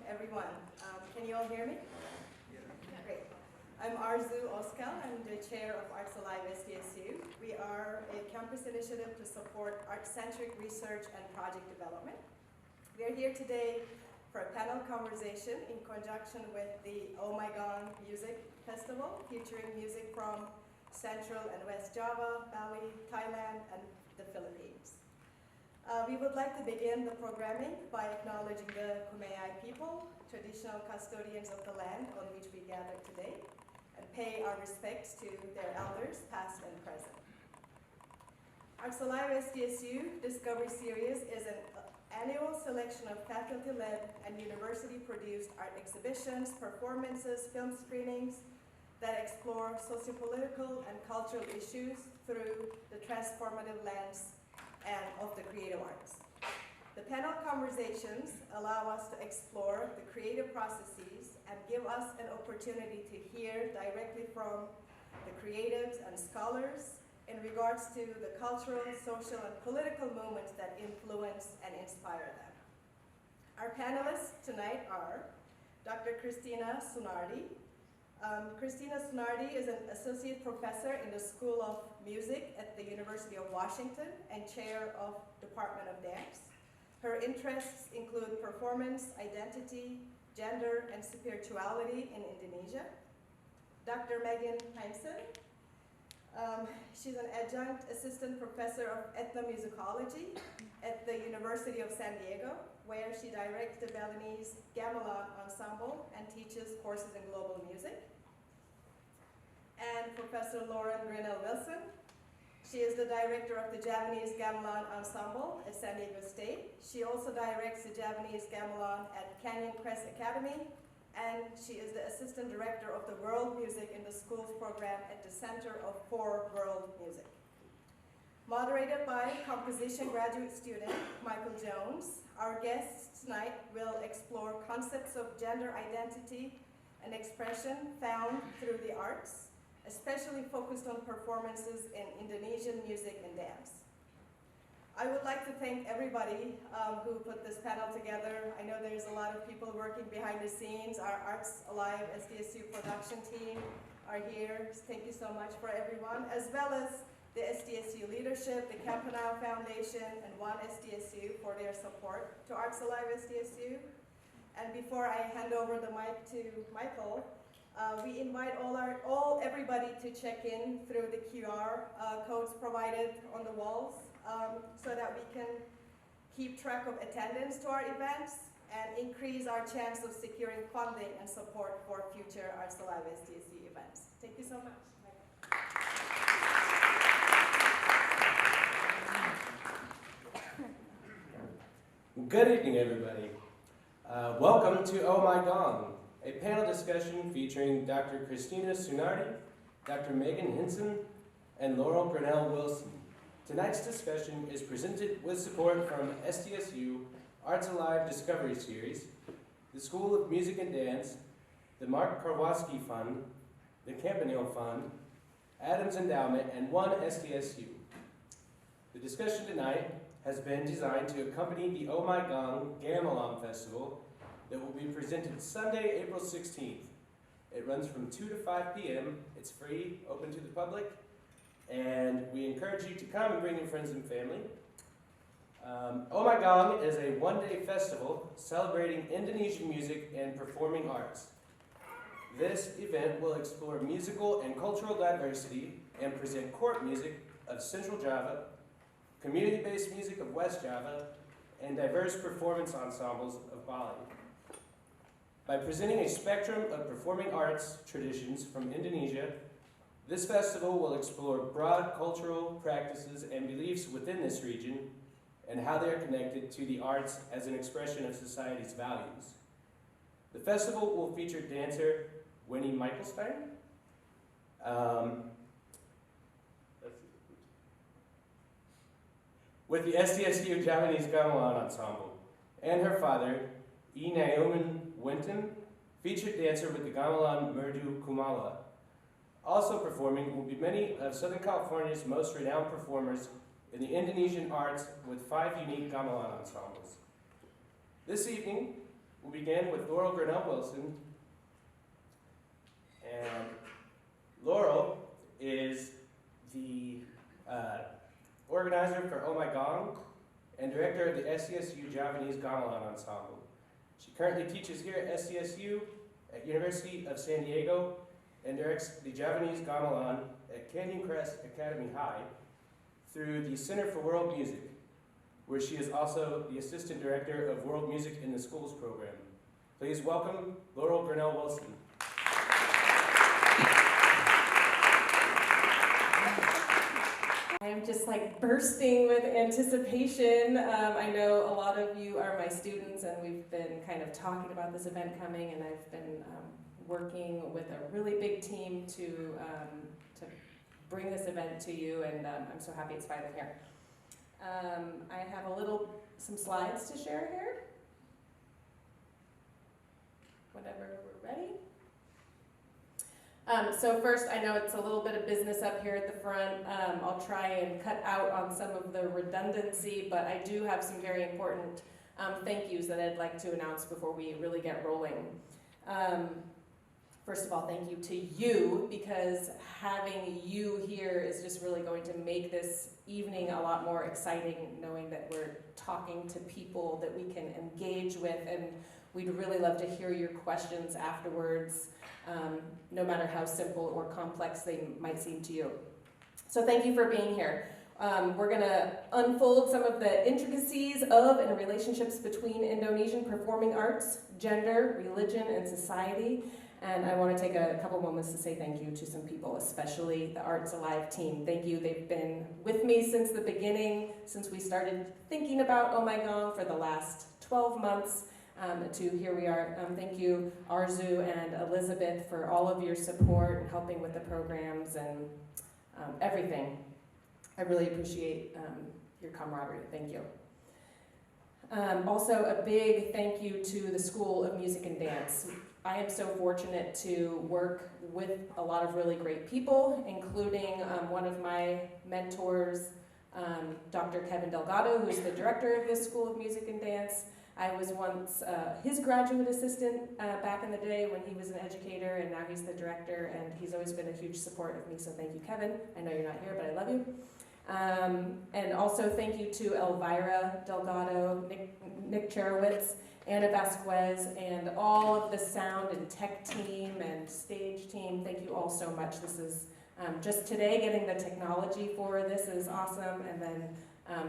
everyone. Can you all hear me? Yeah. Great. I'm Arzu Oskal. I'm the chair of Arts Alive SDSU. We are a campus initiative to support art-centric research and project development. We are here today for a panel conversation in conjunction with the Oh My Gong Music Festival, featuring music from Central and West Java, Bali, Thailand, and the Philippines. We would like to begin the programming by acknowledging the Kumeyaay people, traditional custodians of the land on which we gather today, and pay our respects to their elders, past and present. Arts Alive SDSU Discovery Series is an annual selection of faculty-led and university-produced art exhibitions, performances, film screenings that explore sociopolitical and cultural issues through the transformative lens and of the creative arts. The panel conversations allow us to explore the creative processes and give us an opportunity to hear directly from the creatives and scholars in regards to the cultural, social, and political movements that influence and inspire them. Our panelists tonight are Dr. Christina Sunardi. Christina Sunardi is an associate professor in the School of Music at the University of Washington and chair of Department of Dance. Her interests include performance, identity, gender, and spirituality in Indonesia. Dr. Meghan Hynson. She's an adjunct assistant professor of ethnomusicology at the University of San Diego, where she directs the Balinese gamelan ensemble and teaches courses in global music. And Professor Laurel Grinnell-Wilson. She is the director of the Javanese gamelan ensemble at San Diego State. She also directs the Javanese gamelan at Canyon Crest Academy, and she is the assistant director of the world music in the schools program at the Center for World Music. Moderated by composition graduate student Michael Jones, our guests tonight will explore concepts of gender identity and expression found through the arts, especially focused on performances in Indonesian music and dance. I would like to thank everybody who put this panel together. I know there's a lot of people working behind the scenes. Our Arts Alive SDSU production team are here. Thank you so much for everyone, as well as the SDSU leadership, the Campanile Foundation, and One SDSU for their support to Arts Alive SDSU. And before I hand over the mic to Michael, we invite everybody to check in through the QR codes provided on the walls so that we can keep track of attendance to our events and increase our chance of securing funding and support for future Arts Alive SDSU events. Thank you so much. Good evening, everybody. Welcome to Oh My Gong, a panel discussion featuring Dr. Christina Sunardi, Dr. Meghan Hynson, and Laurel Grinnell-Wilson. Tonight's discussion is presented with support from SDSU Arts Alive Discovery Series, the School of Music and Dance, the Mark Karwoski Fund, the Campanile Fund, Adams Endowment, and One SDSU. The discussion tonight has been designed to accompany the Oh My Gong Gamelan Festival that will be presented Sunday, April 16th. It runs from 2 to 5 p.m. It's free, open to the public, and we encourage you to come and bring your friends and family. Oh My Gong is a one-day festival celebrating Indonesian music and performing arts. This event will explore musical and cultural diversity and present court music of Central Java, community-based music of West Java, and diverse performance ensembles of Bali. By presenting a spectrum of performing arts traditions from Indonesia, this festival will explore broad cultural practices and beliefs within this region and how they are connected to the arts as an expression of society's values. The festival will feature dancer Winnie Michelstein, with the SDSU Javanese Gamelan Ensemble, and her father, E. Naoman Winton, featured dancer with the Gamelan Merdu Kumala. Also performing will be many of Southern California's most renowned performers in the Indonesian arts with 5 unique gamelan ensembles. This evening, We'll begin with Laurel Grinnell-Wilson. And Laurel is the organizer for Oh My Gong and director of the SCSU Javanese Gamelan Ensemble. She currently teaches here at SCSU at University of San Diego and directs the Javanese Gamelan at Canyon Crest Academy High through the Center for World Music, where she is also the Assistant Director of World Music in the Schools program. Please welcome Laurel Grinnell-Wilson. I am just like bursting with anticipation. I know a lot of you are my students, and we've been kind of talking about this event coming, and I've been working with a really big team to bring this event to you, and I'm so happy it's finally here. I have some slides to share here. Whenever we're ready. So first, I know it's a little bit of business up here at the front. I'll try and cut out on some of the redundancy, but I do have some very important thank yous that I'd like to announce before we really get rolling. First of all, thank you to you, because having you here is just really going to make this evening a lot more exciting, knowing that we're talking to people that we can engage with, and we'd really love to hear your questions afterwards, no matter how simple or complex they might seem to you. So thank you for being here. We're going to unfold some of the intricacies of and relationships between Indonesian performing arts, gender, religion, and society. And I want to take a couple moments to say thank you to some people, especially the Arts Alive team. Thank you. They've been with me since the beginning, since we started thinking about Oh My Gong for the last 12 months. To here we are. Thank you, Arzu and Elizabeth, for all of your support and helping with the programs and everything. I really appreciate your camaraderie. Thank you. Also, a big thank you to the School of Music and Dance. I am so fortunate to work with a lot of really great people, including one of my mentors, Dr. Kevin Delgado, who's the director of this School of Music and Dance. I was once his graduate assistant back in the day when he was an educator, and now he's the director, and he's always been a huge support of me, so thank you, Kevin. I know you're not here, but I love you. And also thank you to Elvira Delgado, Nick Cherowitz, Anna Vasquez, and all of the sound and tech team and stage team. Thank you all so much. This is just today, getting the technology for this is awesome, and then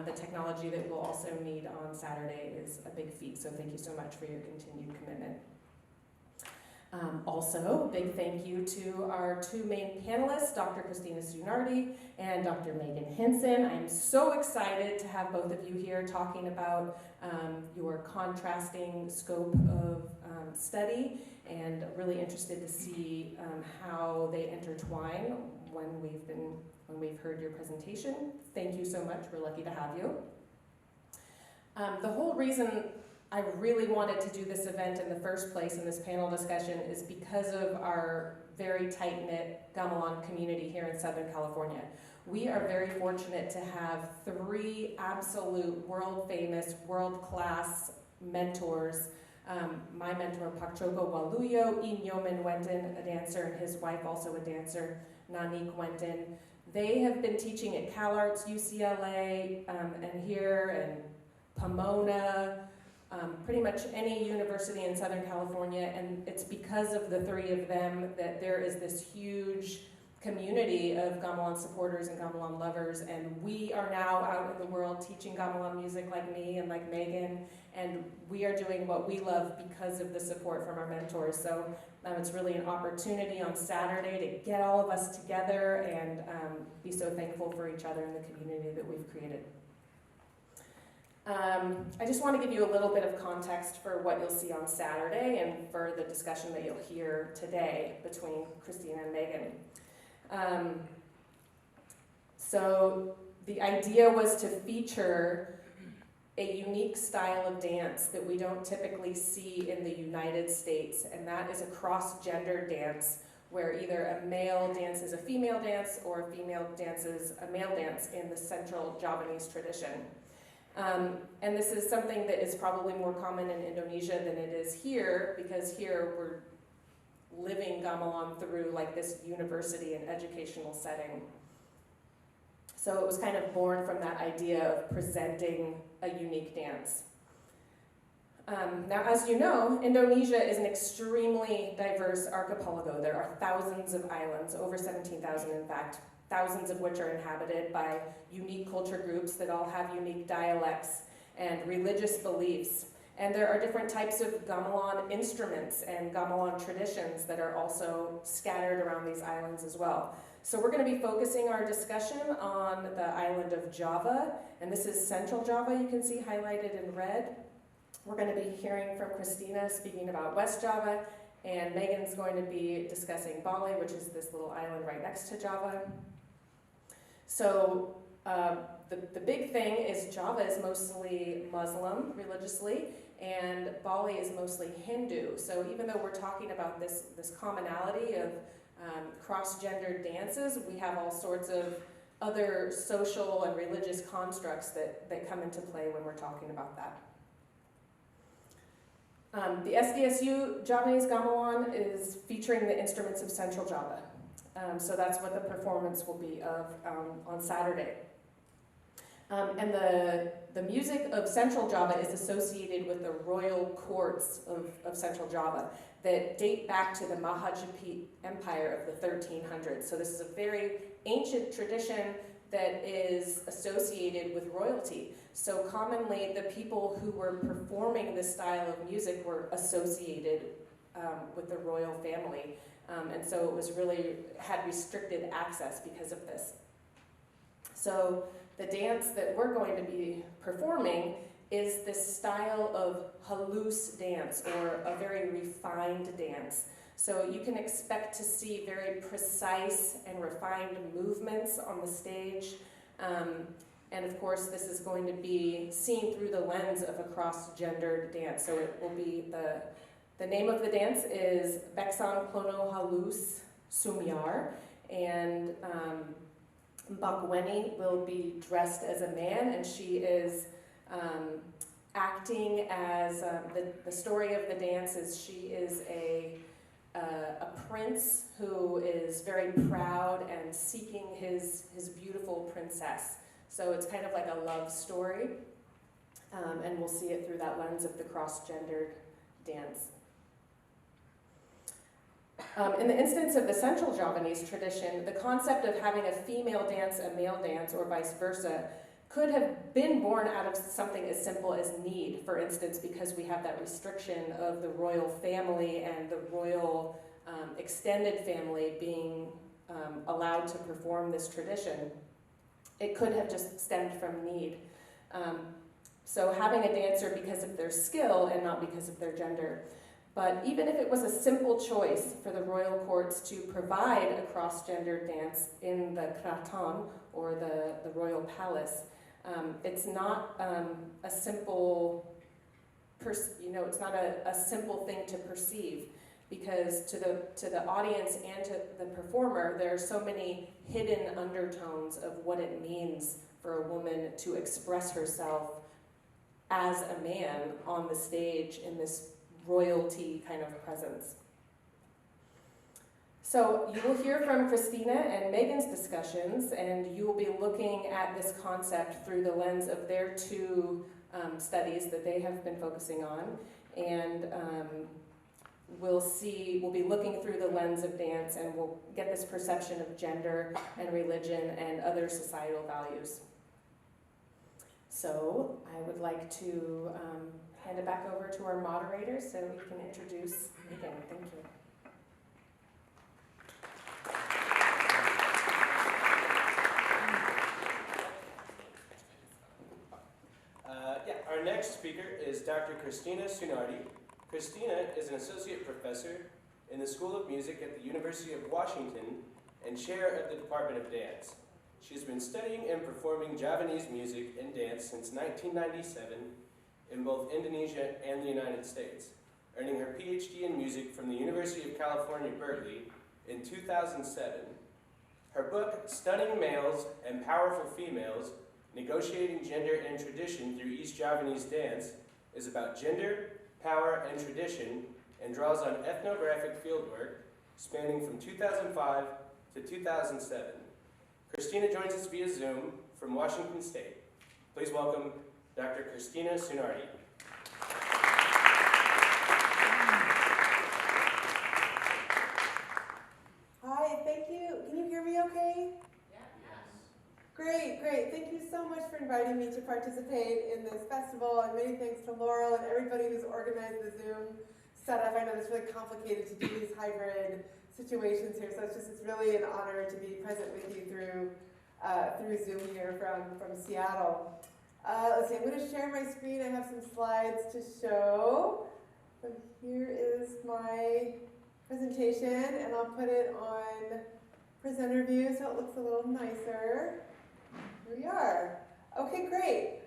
the technology that we'll also need on Saturday is a big feat, so thank you so much for your continued commitment. Also, big thank you to our two main panelists, Dr. Christina Sunardi and Dr. Meghan Hynson. I'm so excited to have both of you here talking about your contrasting scope of study, and really interested to see how they intertwine when we've heard your presentation. Thank you so much. We're lucky to have you. The whole reason I really wanted to do this event in the first place in this panel discussion is because of our very tight-knit gamelan community here in Southern California. We are very fortunate to have three absolute world-famous, world-class mentors. My mentor, Pakchoko Waluyo, Inyomin Wenton, a dancer, and his wife, also a dancer, Nanik Wenton. They have been teaching at CalArts, UCLA, and here, and Pomona, pretty much any university in Southern California, and it's because of the three of them that there is this huge community of gamelan supporters and gamelan lovers, and we are now out in the world teaching gamelan music like me and like Meghan, and we are doing what we love because of the support from our mentors. So it's really an opportunity on Saturday to get all of us together and be so thankful for each other and the community that we've created. I just want to give you a little bit of context for what you'll see on Saturday and for the discussion that you'll hear today between Christina and Meghan. So the idea was to feature a unique style of dance that we don't typically see in the United States, and that is a cross-gender dance where either a male dances a female dance or a female dances a male dance in the central Javanese tradition. And this is something that is probably more common in Indonesia than it is here, because here we're living gamelan through like this university and educational setting. So it was kind of born from that idea of presenting a unique dance. Now, as you know, Indonesia is an extremely diverse archipelago. There are thousands of islands, over 17,000 in fact, thousands of which are inhabited by unique culture groups that all have unique dialects and religious beliefs. And there are different types of gamelan instruments and gamelan traditions that are also scattered around these islands as well. So we're going to be focusing our discussion on the island of Java, and this is Central Java, you can see highlighted in red. We're going to be hearing from Christina speaking about West Java, and Megan's going to be discussing Bali, which is this little island right next to Java. So the big thing is Java is mostly Muslim religiously, and Bali is mostly Hindu. So even though we're talking about this commonality of cross-gendered dances, we have all sorts of other social and religious constructs that come into play when we're talking about that. The SDSU Javanese gamelan is featuring the instruments of Central Java. So that's what the performance will be of on Saturday. And the music of Central Java is associated with the royal courts of Central Java that date back to the Majapahit Empire of the 1300s. So this is a very ancient tradition that is associated with royalty. So commonly the people who were performing this style of music were associated with the royal family. And so it was really, had restricted access because of this. So the dance that we're going to be performing is this style of halus dance, or a very refined dance. So you can expect to see very precise and refined movements on the stage. And of course, this is going to be seen through the lens of a cross-gendered dance. So it will be, the name of the dance is Beksan Plono Halus Sumyar, and Mbakweni will be dressed as a man, and she is acting as, the story of the dance is she is a prince who is very proud and seeking his beautiful princess. So it's kind of like a love story, and we'll see it through that lens of the cross-gendered dance. In the instance of the Central Javanese tradition, the concept of having a female dance a male dance, or vice versa, could have been born out of something as simple as need, for instance, because we have that restriction of the royal family and the royal extended family being allowed to perform this tradition. It could have just stemmed from need. So having a dancer because of their skill and not because of their gender. But even if it was a simple choice for the royal courts to provide a cross-gendered dance in the kraton, or the royal palace, it's not a simple, it's not a simple thing to perceive, because to the audience and to the performer, there are so many hidden undertones of what it means for a woman to express herself as a man on the stage in this royalty kind of presence. So you will hear from Christina and Megan's discussions, and you will be looking at this concept through the lens of their two studies that they have been focusing on, and we'll be looking through the lens of dance, and we'll get this perception of gender and religion and other societal values. So I would like to hand it back over to our moderator so we can introduce Megan. Thank you. Our next speaker is Dr. Christina Sunardi. Christina is an associate professor in the School of Music at the University of Washington and chair of the Department of Dance. She has been studying and performing Javanese music and dance since 1997 in both Indonesia and the United States, earning her PhD in music from the University of California, Berkeley in 2007. Her book, Stunning Males and Powerful Females, Negotiating Gender and Tradition Through East Javanese Dance is about gender, power, and tradition, and draws on ethnographic fieldwork spanning from 2005 to 2007. Christina joins us via Zoom from Washington State. Please welcome Dr. Christina Sunardi. Hi, thank you. Can you hear me okay? Yes. Great, great. Thank you so much for inviting me to participate in this festival, and many thanks to Laurel and everybody who's organized the Zoom setup. I know it's really complicated to do these hybrid situations here, so it's really an honor to be present with you through Zoom here from Seattle. Let's see, I'm going to share my screen. I have some slides to show. So here is my presentation, and I'll put it on presenter view so it looks a little nicer. Here we are. Okay, great.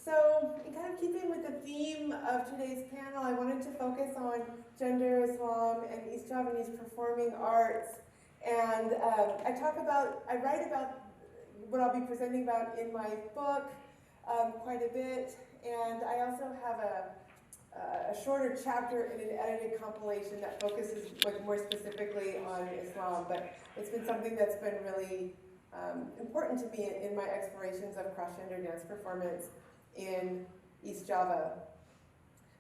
So in kind of keeping with the theme of today's panel, I wanted to focus on gender, Islam, and East Javanese performing arts. And I write about what I'll be presenting about in my book quite a bit. And I also have a shorter chapter in an edited compilation that focuses more specifically on Islam. But it's been something that's been really important to me in my explorations of cross-gender dance performance in East Java.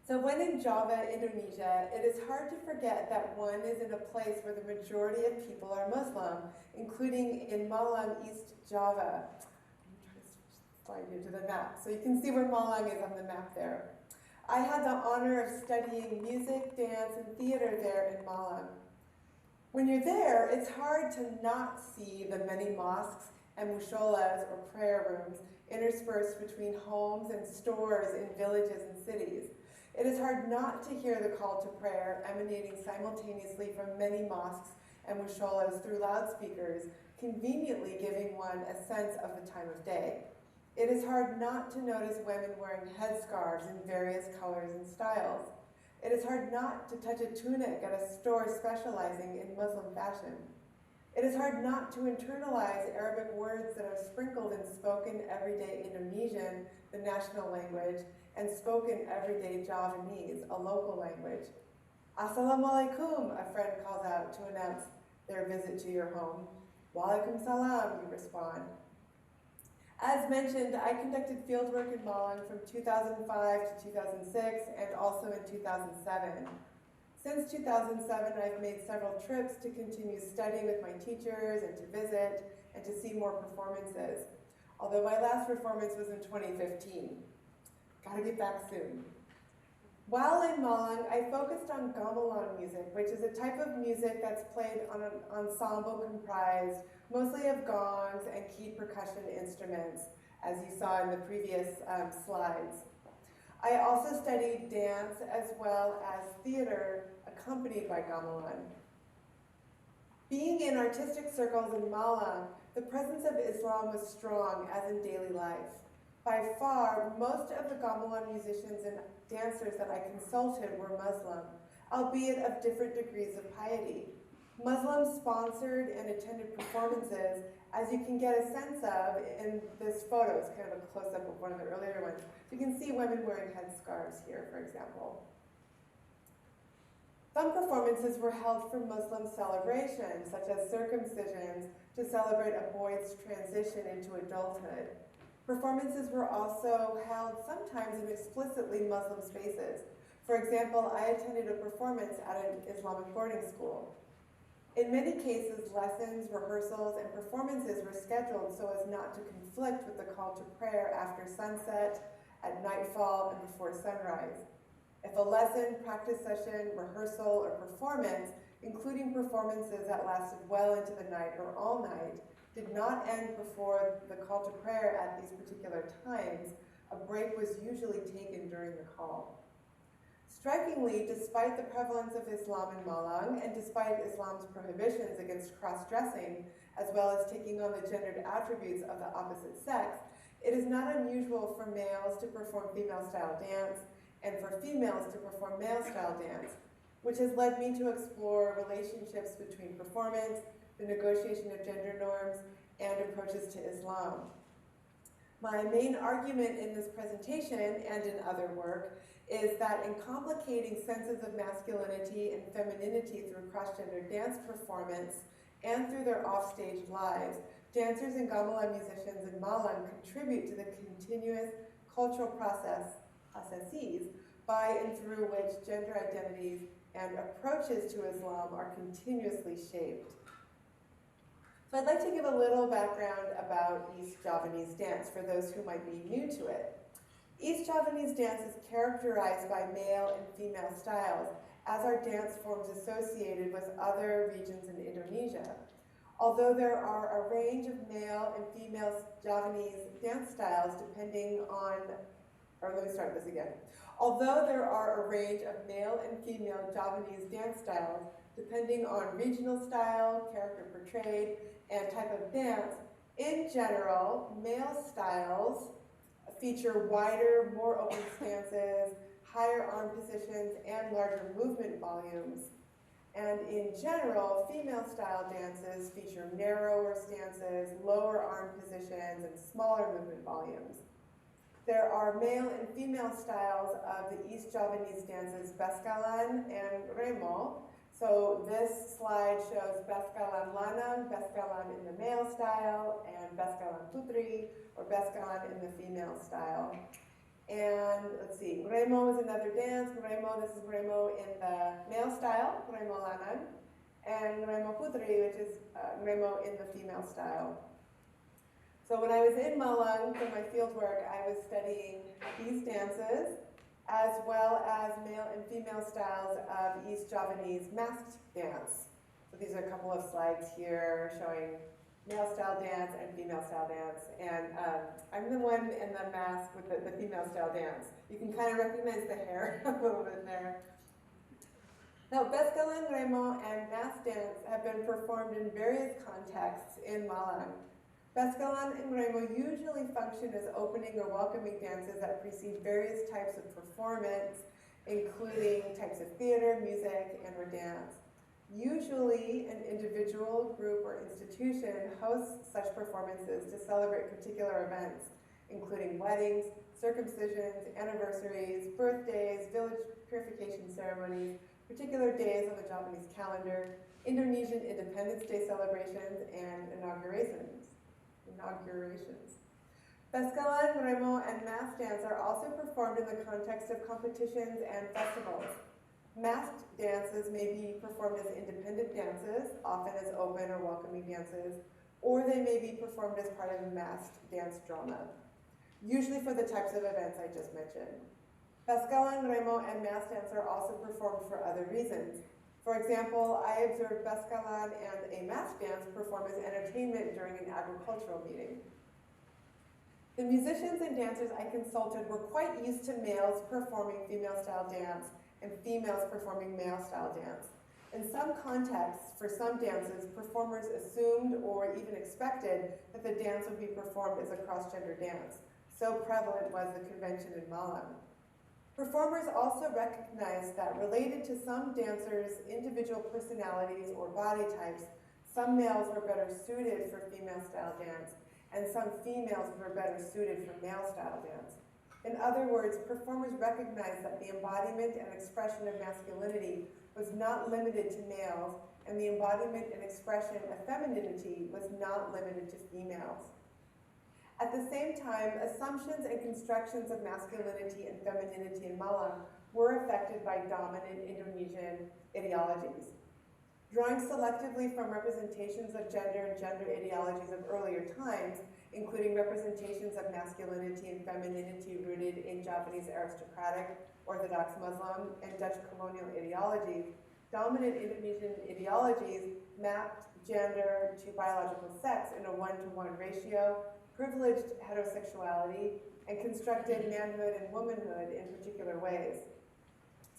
So when in Java, Indonesia, it is hard to forget that one is in a place where the majority of people are Muslim, including in Malang, East Java. I'm trying to slide you to the map. So you can see where Malang is on the map there. I had the honor of studying music, dance, and theater there in Malang. When you're there, it's hard to not see the many mosques and musholas, or prayer rooms, interspersed between homes and stores in villages and cities. It is hard not to hear the call to prayer emanating simultaneously from many mosques and musholas through loudspeakers, conveniently giving one a sense of the time of day. It is hard not to notice women wearing headscarves in various colors and styles. It is hard not to touch a tunic at a store specializing in Muslim fashion. It is hard not to internalize Arabic words that are sprinkled in spoken everyday Indonesian, the national language, and spoken everyday Javanese, a local language. Assalamualaikum, a friend calls out to announce their visit to your home. Walaikum salam, you respond. As mentioned, I conducted fieldwork in Malang from 2005 to 2006 and also in 2007. Since 2007, I've made several trips to continue studying with my teachers and to visit and to see more performances, although my last performance was in 2015. Gotta get back soon. While in Malang, I focused on gamelan music, which is a type of music that's played on an ensemble comprised mostly of gongs and keyed percussion instruments, as you saw in the previous slides. I also studied dance as well as theater accompanied by gamelan. Being in artistic circles in Malang, the presence of Islam was strong, as in daily life. By far, most of the gamelan musicians and dancers that I consulted were Muslim, albeit of different degrees of piety. Muslims sponsored and attended performances, as you can get a sense of in this photo. It's kind of a close-up of one of the earlier ones. You can see women wearing headscarves here, for example. Some performances were held for Muslim celebrations, such as circumcisions, to celebrate a boy's transition into adulthood. Performances were also held sometimes in explicitly Muslim spaces. For example, I attended a performance at an Islamic boarding school. In many cases, lessons, rehearsals, and performances were scheduled so as not to conflict with the call to prayer after sunset, at nightfall, and before sunrise. If a lesson, practice session, rehearsal, or performance, including performances that lasted well into the night or all night, did not end before the call to prayer at these particular times, a break was usually taken during the call. Strikingly, despite the prevalence of Islam in Malang, and despite Islam's prohibitions against cross-dressing, as well as taking on the gendered attributes of the opposite sex, it is not unusual for males to perform female-style dance, and for females to perform male-style dance, which has led me to explore relationships between performance, the negotiation of gender norms, and approaches to Islam. My main argument in this presentation and in other work is that in complicating senses of masculinity and femininity through cross-gender dance performance and through their offstage lives, dancers and gamelan musicians in Malang contribute to the continuous cultural processes by and through which gender identities and approaches to Islam are continuously shaped. So I'd like to give a little background about East Javanese dance for those who might be new to it. East Javanese dance is characterized by male and female styles, as are dance forms associated with other regions in Indonesia. Although there are a range of male and female Javanese dance styles depending on, or let me start this again. Although there are a range of male and female Javanese dance styles depending on regional style, character portrayed, and type of dance, in general, male styles feature wider, more open stances, higher arm positions, and larger movement volumes. And in general, female style dances feature narrower stances, lower arm positions, and smaller movement volumes. There are male and female styles of the East Javanese dances Beskalan and Remo. So this slide shows Beskalan Lanang, Beskalan in the male style, and Beskalan Putri, or Beskalan in the female style. And let's see, Remo is another dance. Remo, this is Remo in the male style, Remo Lanang, and Remo Putri, which is Remo in the female style. So when I was in Malang for my field work, I was studying these dances, as well as male and female styles of East Javanese masked dance. So these are a couple of slides here showing male style dance and female style dance. And I'm the one in the mask with the female style dance. You can kind of recognize the hair a little bit there. Now, Beskalan, Remo, and mask dance have been performed in various contexts in Malang. Beskalan and Remo usually function as opening or welcoming dances that precede various types of performance, including types of theater, music, and or dance. Usually, an individual, group, or institution hosts such performances to celebrate particular events, including weddings, circumcisions, anniversaries, birthdays, village purification ceremonies, particular days on the Japanese calendar, Indonesian Independence Day celebrations, and inaugurations. Beskalan, Remo, and mask dance are also performed in the context of competitions and festivals. Masked dances may be performed as independent dances, often as open or welcoming dances, or they may be performed as part of a masked dance drama, usually for the types of events I just mentioned. Beskalan, Remo, and mask dance are also performed for other reasons. For example, I observed Beskalan and a mask dance perform as entertainment during an agricultural meeting. The musicians and dancers I consulted were quite used to males performing female-style dance and females performing male-style dance. In some contexts, for some dances, performers assumed or even expected that the dance would be performed as a cross-gender dance. So prevalent was the convention in Malang. Performers also recognized that related to some dancers' individual personalities or body types, some males were better suited for female-style dance, and some females were better suited for male-style dance. In other words, performers recognized that the embodiment and expression of masculinity was not limited to males, and the embodiment and expression of femininity was not limited to females. At the same time, assumptions and constructions of masculinity and femininity in Malang were affected by dominant Indonesian ideologies. Drawing selectively from representations of gender and gender ideologies of earlier times, including representations of masculinity and femininity rooted in Japanese aristocratic, Orthodox Muslim, and Dutch colonial ideologies, dominant Indonesian ideologies mapped gender to biological sex in a 1-to-1 ratio, privileged heterosexuality, and constructed manhood and womanhood in particular ways.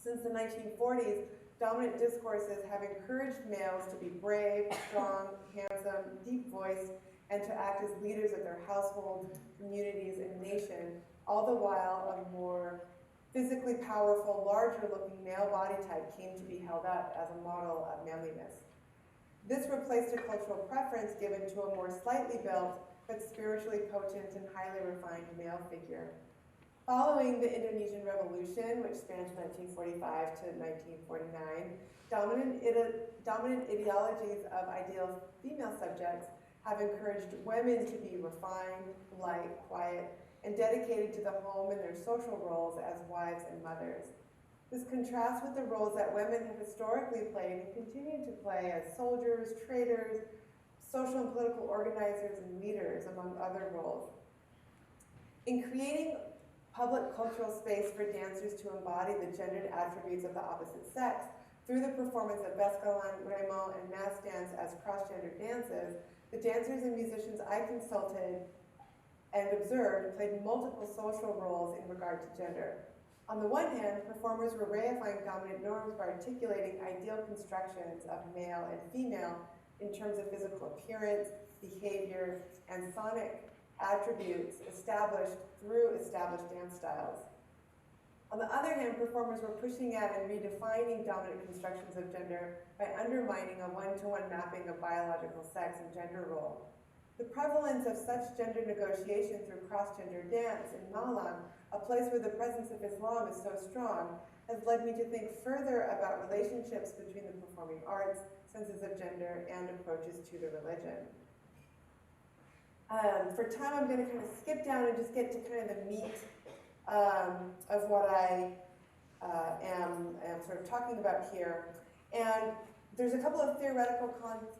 Since the 1940s, dominant discourses have encouraged males to be brave, strong, handsome, deep-voiced, and to act as leaders of their households, communities, and nation, all the while a more physically powerful, larger-looking male body type came to be held up as a model of manliness. This replaced a cultural preference given to a more slightly built, but spiritually potent and highly refined male figure. Following the Indonesian Revolution, which spanned from 1945 to 1949, dominant ideologies of ideal female subjects have encouraged women to be refined, light, quiet, and dedicated to the home and their social roles as wives and mothers. This contrasts with the roles that women have historically played and continue to play as soldiers, traders, social and political organizers, and leaders, among other roles. In creating public cultural space for dancers to embody the gendered attributes of the opposite sex through the performance of Beskalan, Remo, and mass dance as cross-gendered dances, the dancers and musicians I consulted and observed played multiple social roles in regard to gender. On the one hand, performers were reifying dominant norms by articulating ideal constructions of male and female in terms of physical appearance, behavior, and sonic attributes established through established dance styles. On the other hand, performers were pushing at and redefining dominant constructions of gender by undermining a one-to-one mapping of biological sex and gender role. The prevalence of such gender negotiation through cross-gender dance in Malang, a place where the presence of Islam is so strong, has led me to think further about relationships between the performing arts, senses of gender, and approaches to the religion. For time, I'm going to kind of skip down and just get to kind of the meat of what I am sort of talking about here. And there's a couple of theoretical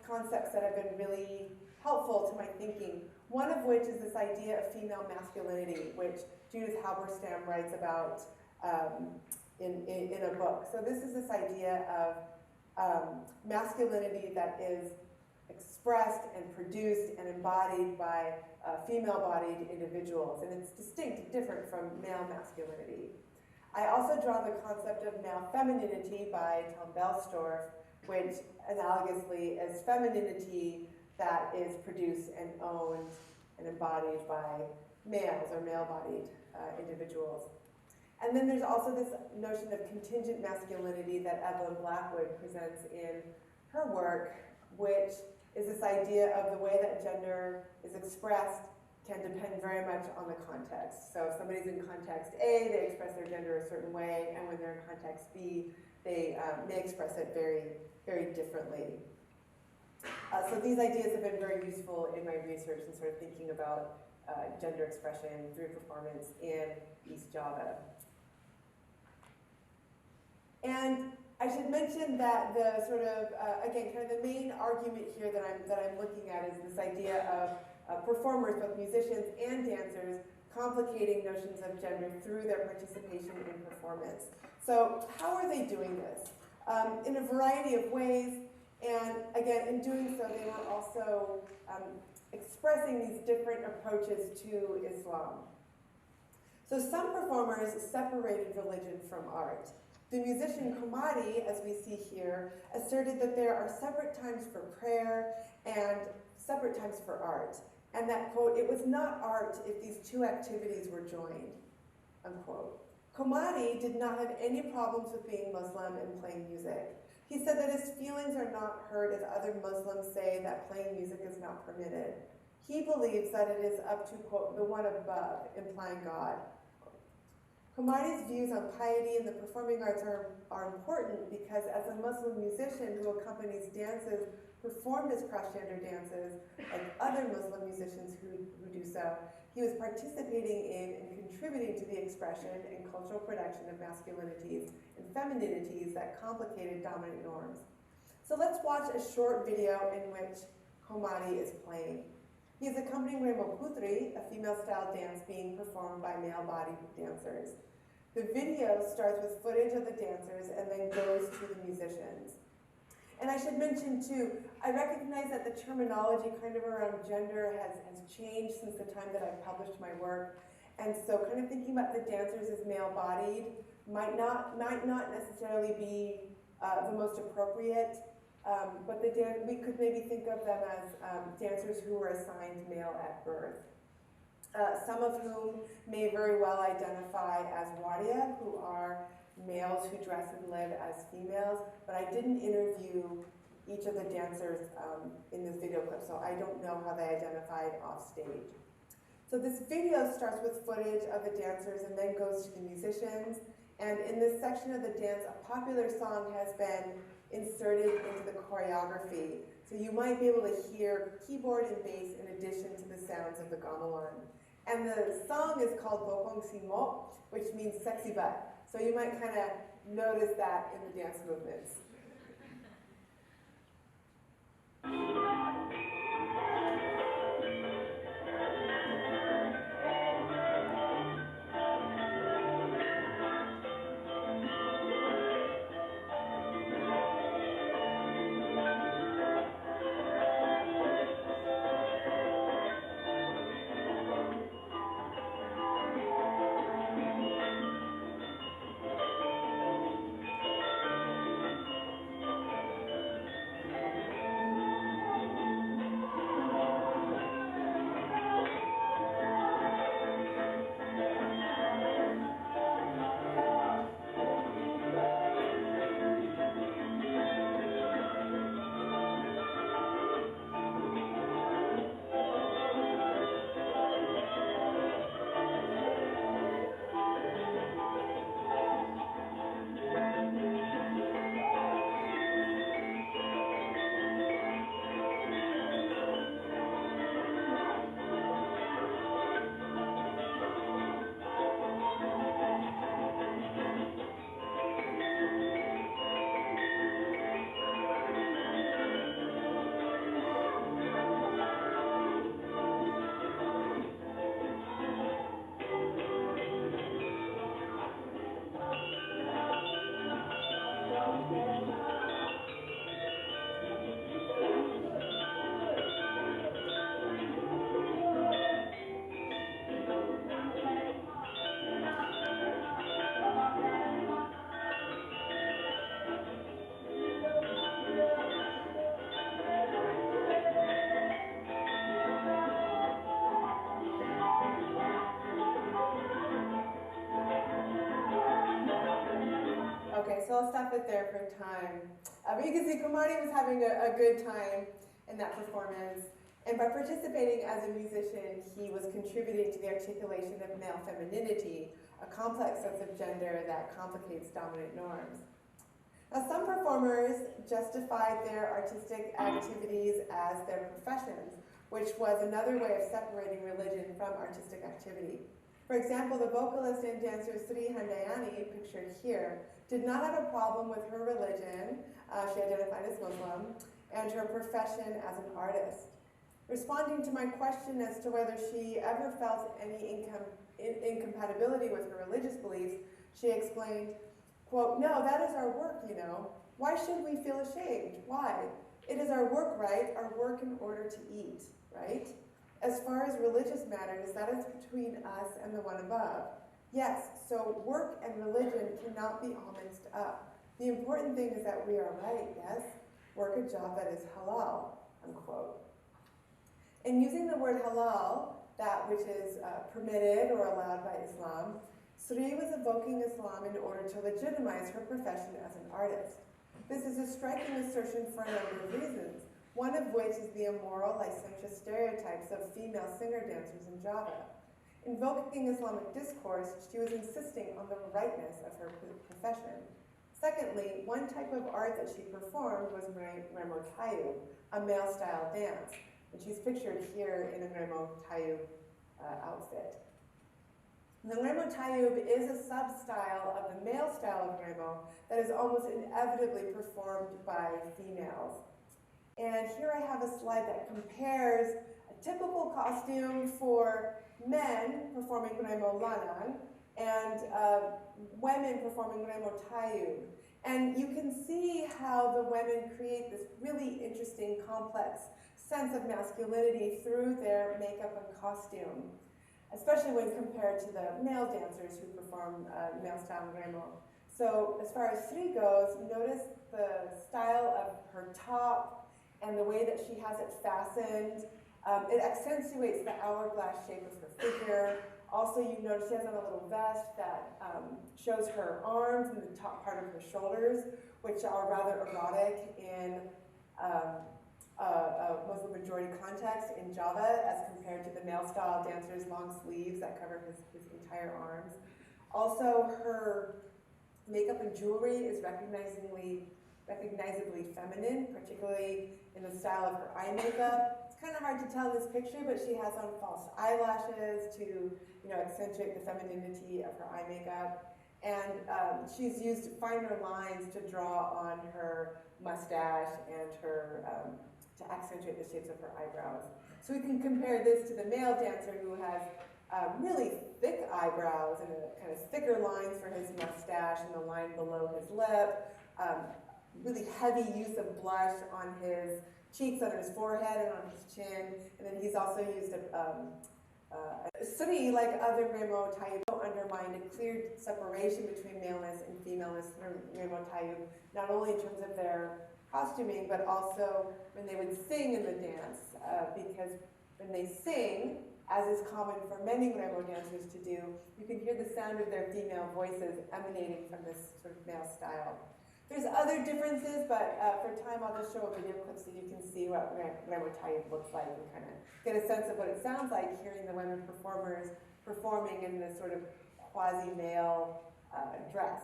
concepts that have been really helpful to my thinking, one of which is this idea of female masculinity, which Judith Halberstam writes about in a book. So this is this idea of masculinity that is expressed and produced and embodied by female-bodied individuals, and it's distinct and different from male masculinity. I also draw the concept of male femininity by Tom Belstorff, which analogously is femininity that is produced and owned and embodied by males or male-bodied individuals. And then there's also this notion of contingent masculinity that Evelyn Blackwood presents in her work, which is this idea of the way that gender is expressed can depend very much on the context. So if somebody's in context A, they express their gender a certain way, and when they're in context B, they may express it very, very differently. So these ideas have been very useful in my research and sort of thinking about gender expression through performance in East Java. And I should mention that the sort of, again, kind of the main argument here that I'm looking at is this idea of performers, both musicians and dancers, complicating notions of gender through their participation in performance. So how are they doing this? In a variety of ways, and again, in doing so, they were also expressing these different approaches to Islam. So some performers separated religion from art. The musician Komari, as we see here, asserted that there are separate times for prayer and separate times for art, and that, quote, it was not art if these two activities were joined, unquote. Komari did not have any problems with being Muslim and playing music. He said that his feelings are not hurt if other Muslims say that playing music is not permitted. He believes that it is up to, quote, the one above, implying God. Komari's views on piety and the performing arts are important because as a Muslim musician who accompanies dances performed as cross-gender dances, like other Muslim musicians who do so, he was participating in and contributing to the expression and cultural production of masculinities and femininities that complicated dominant norms. So let's watch a short video in which Komari is playing. He is accompanying Remo Putri, a female-style dance being performed by male-bodied dancers. The video starts with footage of the dancers and then goes to the musicians. And I should mention too, I recognize that the terminology kind of around gender has changed since the time that I published my work. And so kind of thinking about the dancers as male-bodied might not necessarily be the most appropriate. But we could maybe think of them as dancers who were assigned male at birth. Some of whom may very well identify as waria, who are males who dress and live as females, but I didn't interview each of the dancers in this video clip, so I don't know how they identified off stage. So this video starts with footage of the dancers and then goes to the musicians. And in this section of the dance, a popular song has been inserted into the choreography. So you might be able to hear keyboard and bass in addition to the sounds of the gamelan. And the song is called Bokong Si Mo, which means sexy butt. So you might kind of notice that in the dance movements. Okay, so I'll stop it there for time. But you can see Kumari was having a good time in that performance. And by participating as a musician, he was contributing to the articulation of male femininity, a complex sense of gender that complicates dominant norms. Now, some performers justified their artistic activities as their professions, which was another way of separating religion from artistic activity. For example, the vocalist and dancer Sri Handayani, pictured here, did not have a problem with her religion, she identified as Muslim, and her profession as an artist. Responding to my question as to whether she ever felt any incompatibility with her religious beliefs, she explained, quote, "No, that is our work, you know. Why should we feel ashamed? Why? It is our work, right? Our work in order to eat, right? As far as religious matters, that is between us and the one above. Yes, so work and religion cannot be all mixed up. The important thing is that we are right, yes? Work a job that is halal," unquote. In using the word halal, that which is permitted or allowed by Islam, Sri was evoking Islam in order to legitimize her profession as an artist. This is a striking assertion for a number of reasons, one of which is the immoral, licentious stereotypes of female singer-dancers in Java. Invoking Islamic discourse, she was insisting on the rightness of her profession. Secondly, one type of art that she performed was Remo Tayu, a male-style dance. And she's pictured here in a Remo Tayu outfit. The Remo Tayu is a sub-style of the male style of Remo that is almost inevitably performed by females. And here I have a slide that compares a typical costume for men performing Remo Lanang and women performing Remo Tayu. And you can see how the women create this really interesting, complex sense of masculinity through their makeup and costume, especially when compared to the male dancers who perform male-style Remo. So as far as Sri goes, notice the style of her top and the way that she has it fastened. It accentuates the hourglass shape of her figure. Also, you notice she has on a little vest that shows her arms and the top part of her shoulders, which are rather erotic in a Muslim majority context in Java as compared to the male style dancer's long sleeves that cover his entire arms. Also, her makeup and jewelry is recognizably feminine, particularly in the style of her eye makeup. It's kind of hard to tell in this picture, but she has on false eyelashes to, accentuate the femininity of her eye makeup. And she's used finer lines to draw on her mustache and to accentuate the shapes of her eyebrows. So we can compare this to the male dancer who has really thick eyebrows and a kind of thicker lines for his mustache and the line below his lip. Really heavy use of blush on his cheeks, under his forehead, and on his chin. And then he's also used a suri, like other Remo Tayu, undermined a clear separation between maleness and femaleness through Remo Tayu, not only in terms of their costuming, but also when they would sing in the dance, because when they sing, as is common for many Remo dancers to do, you can hear the sound of their female voices emanating from this sort of male style. There's other differences, but for time I'll just show a video clip so you can see what Remo Tayu looks like and kind of get a sense of what it sounds like hearing the women performers performing in this sort of quasi-male dress.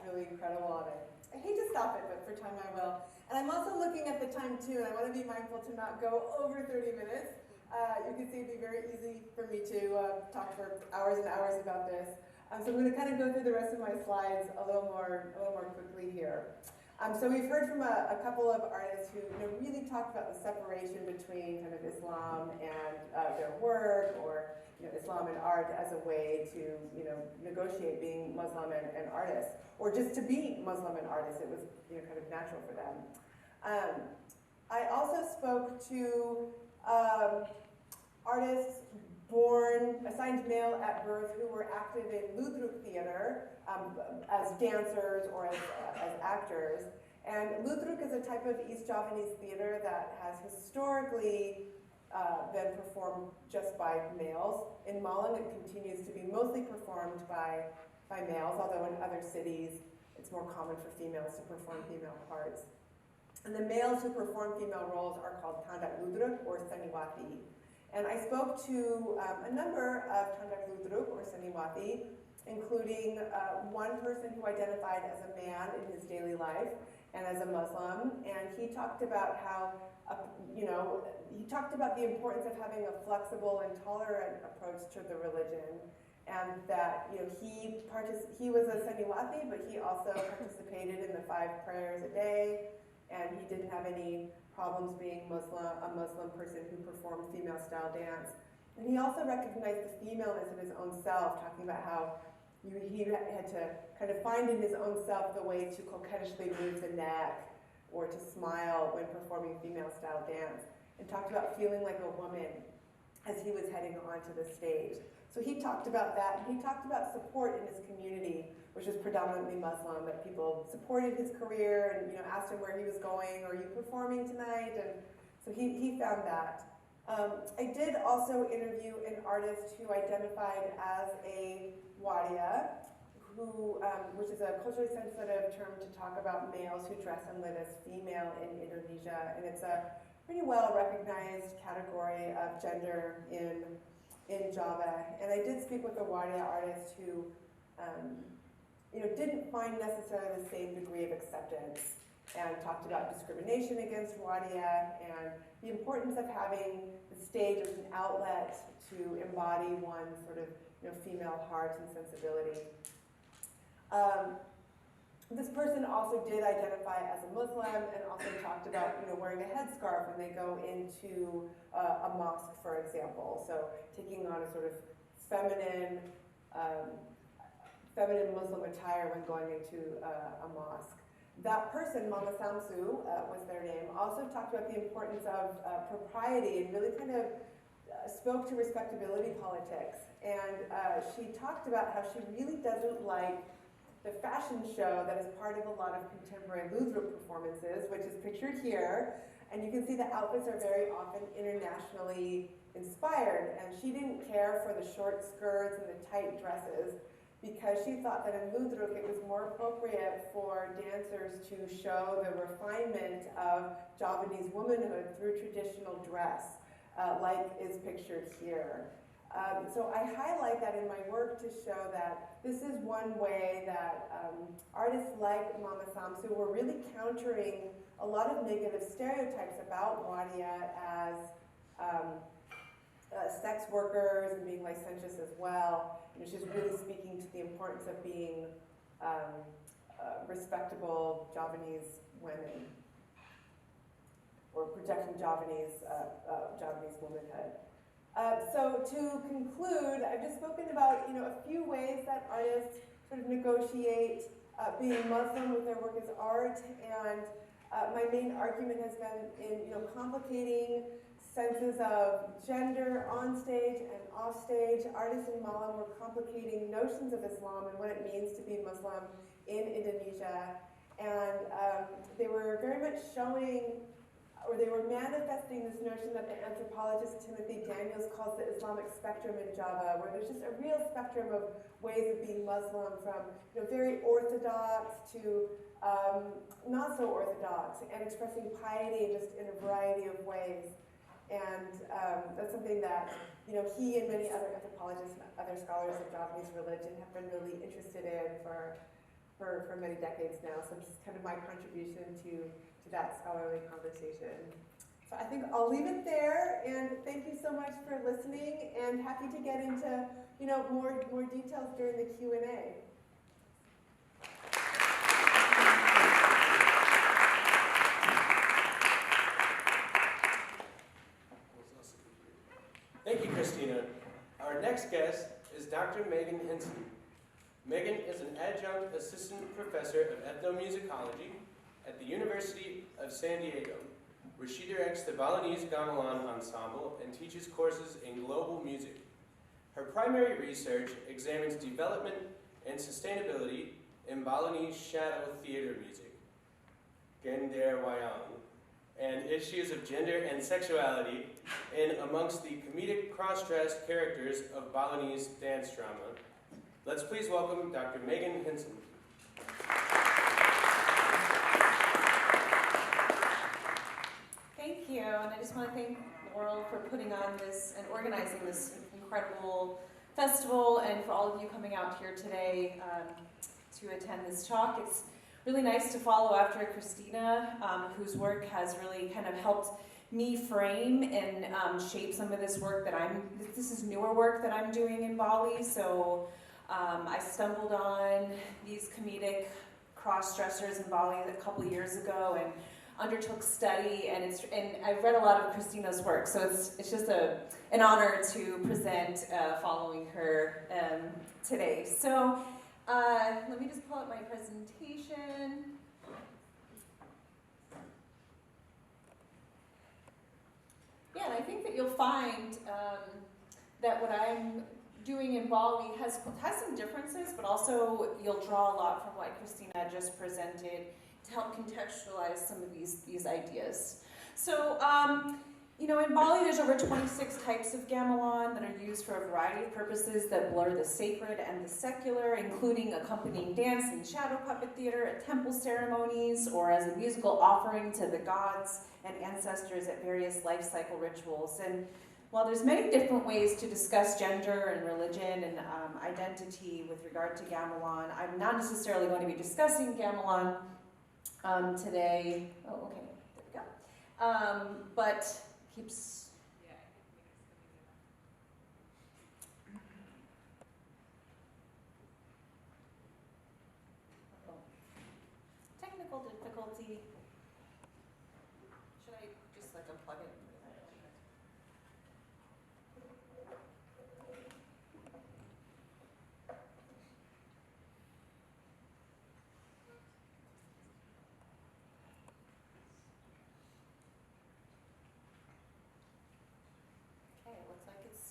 Really incredible, and I hate to stop it, but for time I will. And I'm also looking at the time too, and I want to be mindful to not go over 30 minutes. You can see it'd be very easy for me to talk for hours and hours about this. So I'm going to kind of go through the rest of my slides a little more quickly here. So we've heard from a couple of artists who really talked about the separation between kind of Islam and their work, or Islam and art as a way to negotiate being Muslim and artists, or just to be Muslim and artists. It was kind of natural for them. I also spoke to artists assigned male at birth who were active in Ludruk theater as dancers or as actors. And Ludruk is a type of East Javanese theater that has historically been performed just by males. In Malang, it continues to be mostly performed by males, although in other cities it's more common for females to perform female parts. And the males who perform female roles are called Tandak Ludruk or Saniwati. And I spoke to a number of Tandak Ludruk or Saniwati, including one person who identified as a man in his daily life and as a Muslim, and he talked about how, he talked about the importance of having a flexible and tolerant approach to the religion, and that he was a Saniwati, but he also participated in the 5 prayers a day, and he didn't have any problems being a Muslim person who performed female style dance. And he also recognized the femaleness in his own self, talking about how he had to kind of find in his own self the way to coquettishly move the neck or to smile when performing female-style dance, and talked about feeling like a woman as he was heading onto the stage. So he talked about that, and he talked about support in his community, which was predominantly Muslim, that people supported his career and asked him where he was going, are you performing tonight? And so he found that. I did also interview an artist who identified as a wadia, which is a culturally sensitive term to talk about males who dress and live as female in Indonesia, and it's a pretty well recognized category of gender in Java. And I did speak with a wadia artist who didn't find necessarily the same degree of acceptance, and talked about discrimination against wadia and the importance of having the stage as an outlet to embody one's sort of female heart and sensibility. This person also did identify as a Muslim, and also talked about wearing a headscarf when they go into a mosque, for example. So taking on a sort of feminine Muslim attire when going into a mosque. That person, Mama Samsu was their name, also talked about the importance of propriety, and really kind of spoke to respectability politics. And she talked about how she really doesn't like the fashion show that is part of a lot of contemporary Lutheruk performances, which is pictured here. And you can see the outfits are very often internationally inspired. And she didn't care for the short skirts and the tight dresses, because she thought that in Lutheruk it was more appropriate for dancers to show the refinement of Javanese womanhood through traditional dress, like is pictured here. So I highlight that in my work to show that this is one way that artists like Mama Samsu were really countering a lot of negative stereotypes about wadia as sex workers and being licentious as well. She's really speaking to the importance of being respectable Javanese women, or projecting Javanese womanhood. So to conclude, I've just spoken about a few ways that artists sort of negotiate being Muslim with their work as art, and my main argument has been in complicating senses of gender on stage and off stage. Artists in Malam were complicating notions of Islam and what it means to be Muslim in Indonesia, and they were very much showing, or they were manifesting, this notion that the anthropologist Timothy Daniels calls the Islamic spectrum in Java, where there's just a real spectrum of ways of being Muslim, from very orthodox to not so orthodox, and expressing piety just in a variety of ways. And that's something that he and many other anthropologists and other scholars of Javanese religion have been really interested in for many decades now. So this is kind of my contribution to that scholarly conversation. So I think I'll leave it there, and thank you so much for listening, and happy to get into more details during the Q&A. Thank you, Christina. Our next guest is Dr. Meghan Hynson. Meghan is an adjunct assistant professor of ethnomusicology at the University of San Diego, where she directs the Balinese Gamelan Ensemble and teaches courses in global music. Her primary research examines development and sustainability in Balinese shadow theater music, Gender Wayang, and issues of gender and sexuality in amongst the comedic cross-dressed characters of Balinese dance drama. Let's please welcome Dr. Meghan Hynson. Thank you, and I just want to thank Laurel for putting on this and organizing this incredible festival, and for all of you coming out here today to attend this talk. It's really nice to follow after Christina, whose work has really kind of helped me frame and shape some of this work that this is newer work that I'm doing in Bali. So I stumbled on these comedic cross-dressers in Bali a couple of years ago, and undertook study, and I've read a lot of Christina's work, so it's just an honor to present following her today. So let me just pull up my presentation. Yeah, and I think that you'll find that what I'm doing in Bali has some differences, but also you'll draw a lot from what Christina just presented to help contextualize some of these ideas. So, you know, in Bali there's over 26 types of gamelan that are used for a variety of purposes that blur the sacred and the secular, including accompanying dance and shadow puppet theater at temple ceremonies, or as a musical offering to the gods and ancestors at various life cycle rituals. And while there's many different ways to discuss gender and religion and identity with regard to gamelan, I'm not necessarily going to be discussing gamelan today. Oh, okay, there we go. But keeps. Technical difficulty. Should I just like unplug it?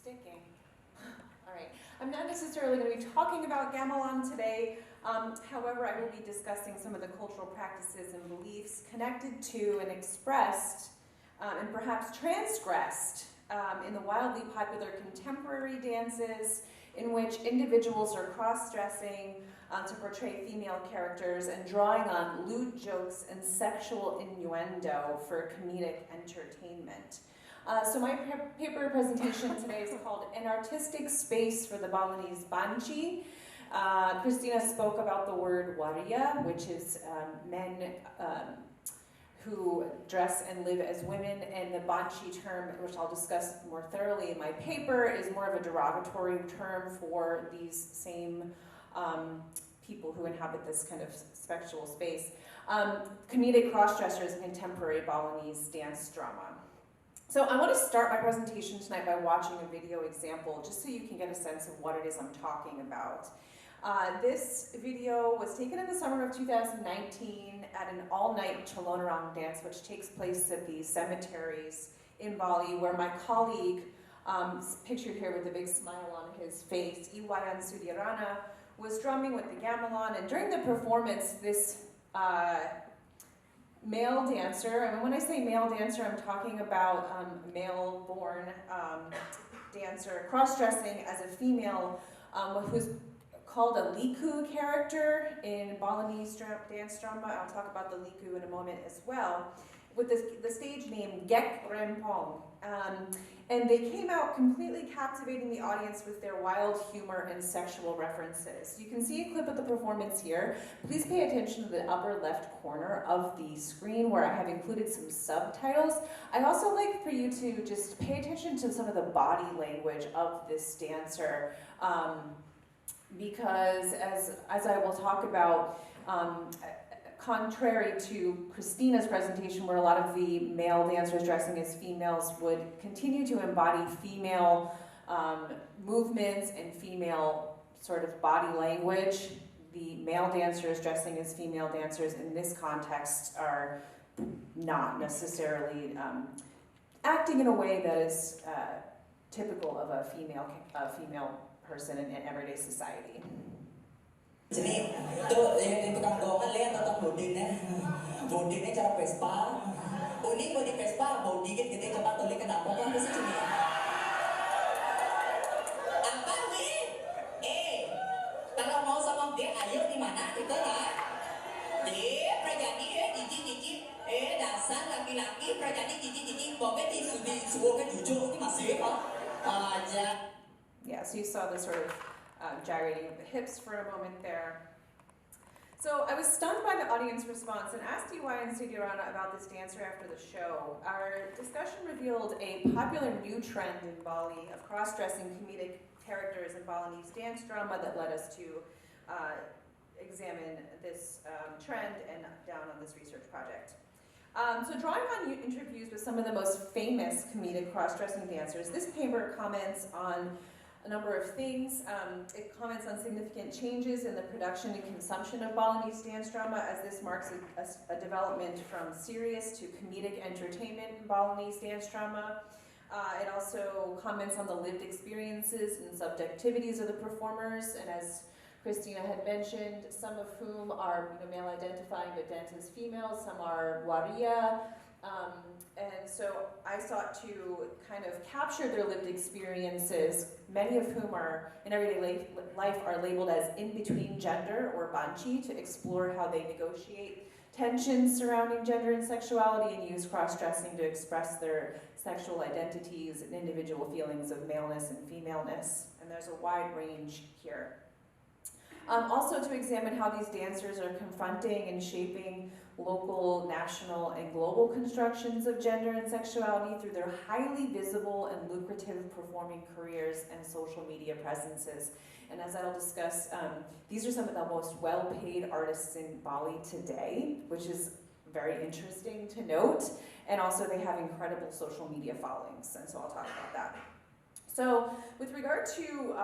Sticking. All right. I'm not necessarily going to be talking about gamelan today. However, I will be discussing some of the cultural practices and beliefs connected to and expressed and perhaps transgressed in the wildly popular contemporary dances in which individuals are cross-dressing to portray female characters and drawing on lewd jokes and sexual innuendo for comedic entertainment. So my paper presentation today is called An Artistic Space for the Balinese Banci. Christina spoke about the word waria, which is men who dress and live as women, and the Banci term, which I'll discuss more thoroughly in my paper, is more of a derogatory term for these same people who inhabit this kind of sexual space. Comedic cross-dressers in contemporary Balinese dance drama. So I want to start my presentation tonight by watching a video example, just so you can get a sense of what it is I'm talking about. This video was taken in the summer of 2019 at an all-night Chalonarang dance, which takes place at the cemeteries in Bali, where my colleague, pictured here with a big smile on his face, Iwayan Sudirana, was drumming with the gamelan, and during the performance, this male dancer, and when I say male dancer, I'm talking about male-born dancer, cross-dressing as a female who's called a liku character in Balinese dance drama. I'll talk about the liku in a moment as well, with the stage name Gek Rempong. And they came out completely captivating the audience with their wild humor and sexual references. You can see a clip of the performance here. Please pay attention to the upper left corner of the screen where I have included some subtitles. I'd also like for you to just pay attention to some of the body language of this dancer, because as I will talk about, contrary to Christina's presentation, where a lot of the male dancers dressing as females would continue to embody female movements and female sort of body language, the male dancers dressing as female dancers in this context are not necessarily acting in a way that is typical of a female person in everyday society. Sini, itu tukang gongan lihat tetap bondingnya cara Vespa. Bonding mau di Vespa, mau dikit gede cepat tulik kenapa kan sih sini? Apa nih? Kalau mau sama dia, ayo di mana kita lah? Prajadi jijik, dasar laki-laki prajadi jijik, pokoknya di sebuah jujur itu masih aja. Yeah, so you saw the sort of gyrating of the hips for a moment there. So I was stunned by the audience response and asked Iwayan Sudirana about this dancer after the show. Our discussion revealed a popular new trend in Bali of cross-dressing comedic characters in Balinese dance drama that led us to examine this trend and down on this research project. So drawing on interviews with some of the most famous comedic cross-dressing dancers, this paper comments on a number of things. It comments on significant changes in the production and consumption of Balinese dance drama, as this marks a development from serious to comedic entertainment in Balinese dance drama. It also comments on the lived experiences and subjectivities of the performers, and as Christina had mentioned, some of whom are male identifying but dance as female, some are waria, and so I sought to kind of capture their lived experiences, many of whom are in everyday life are labeled as in-between gender or banchi, to explore how they negotiate tensions surrounding gender and sexuality and use cross-dressing to express their sexual identities and individual feelings of maleness and femaleness, and there's a wide range here. Also to examine how these dancers are confronting and shaping local, national, and global constructions of gender and sexuality through their highly visible and lucrative performing careers and social media presences. And as I'll discuss, these are some of the most well-paid artists in Bali today, which is very interesting to note. And also they have incredible social media followings, and so I'll talk about that. So with regard to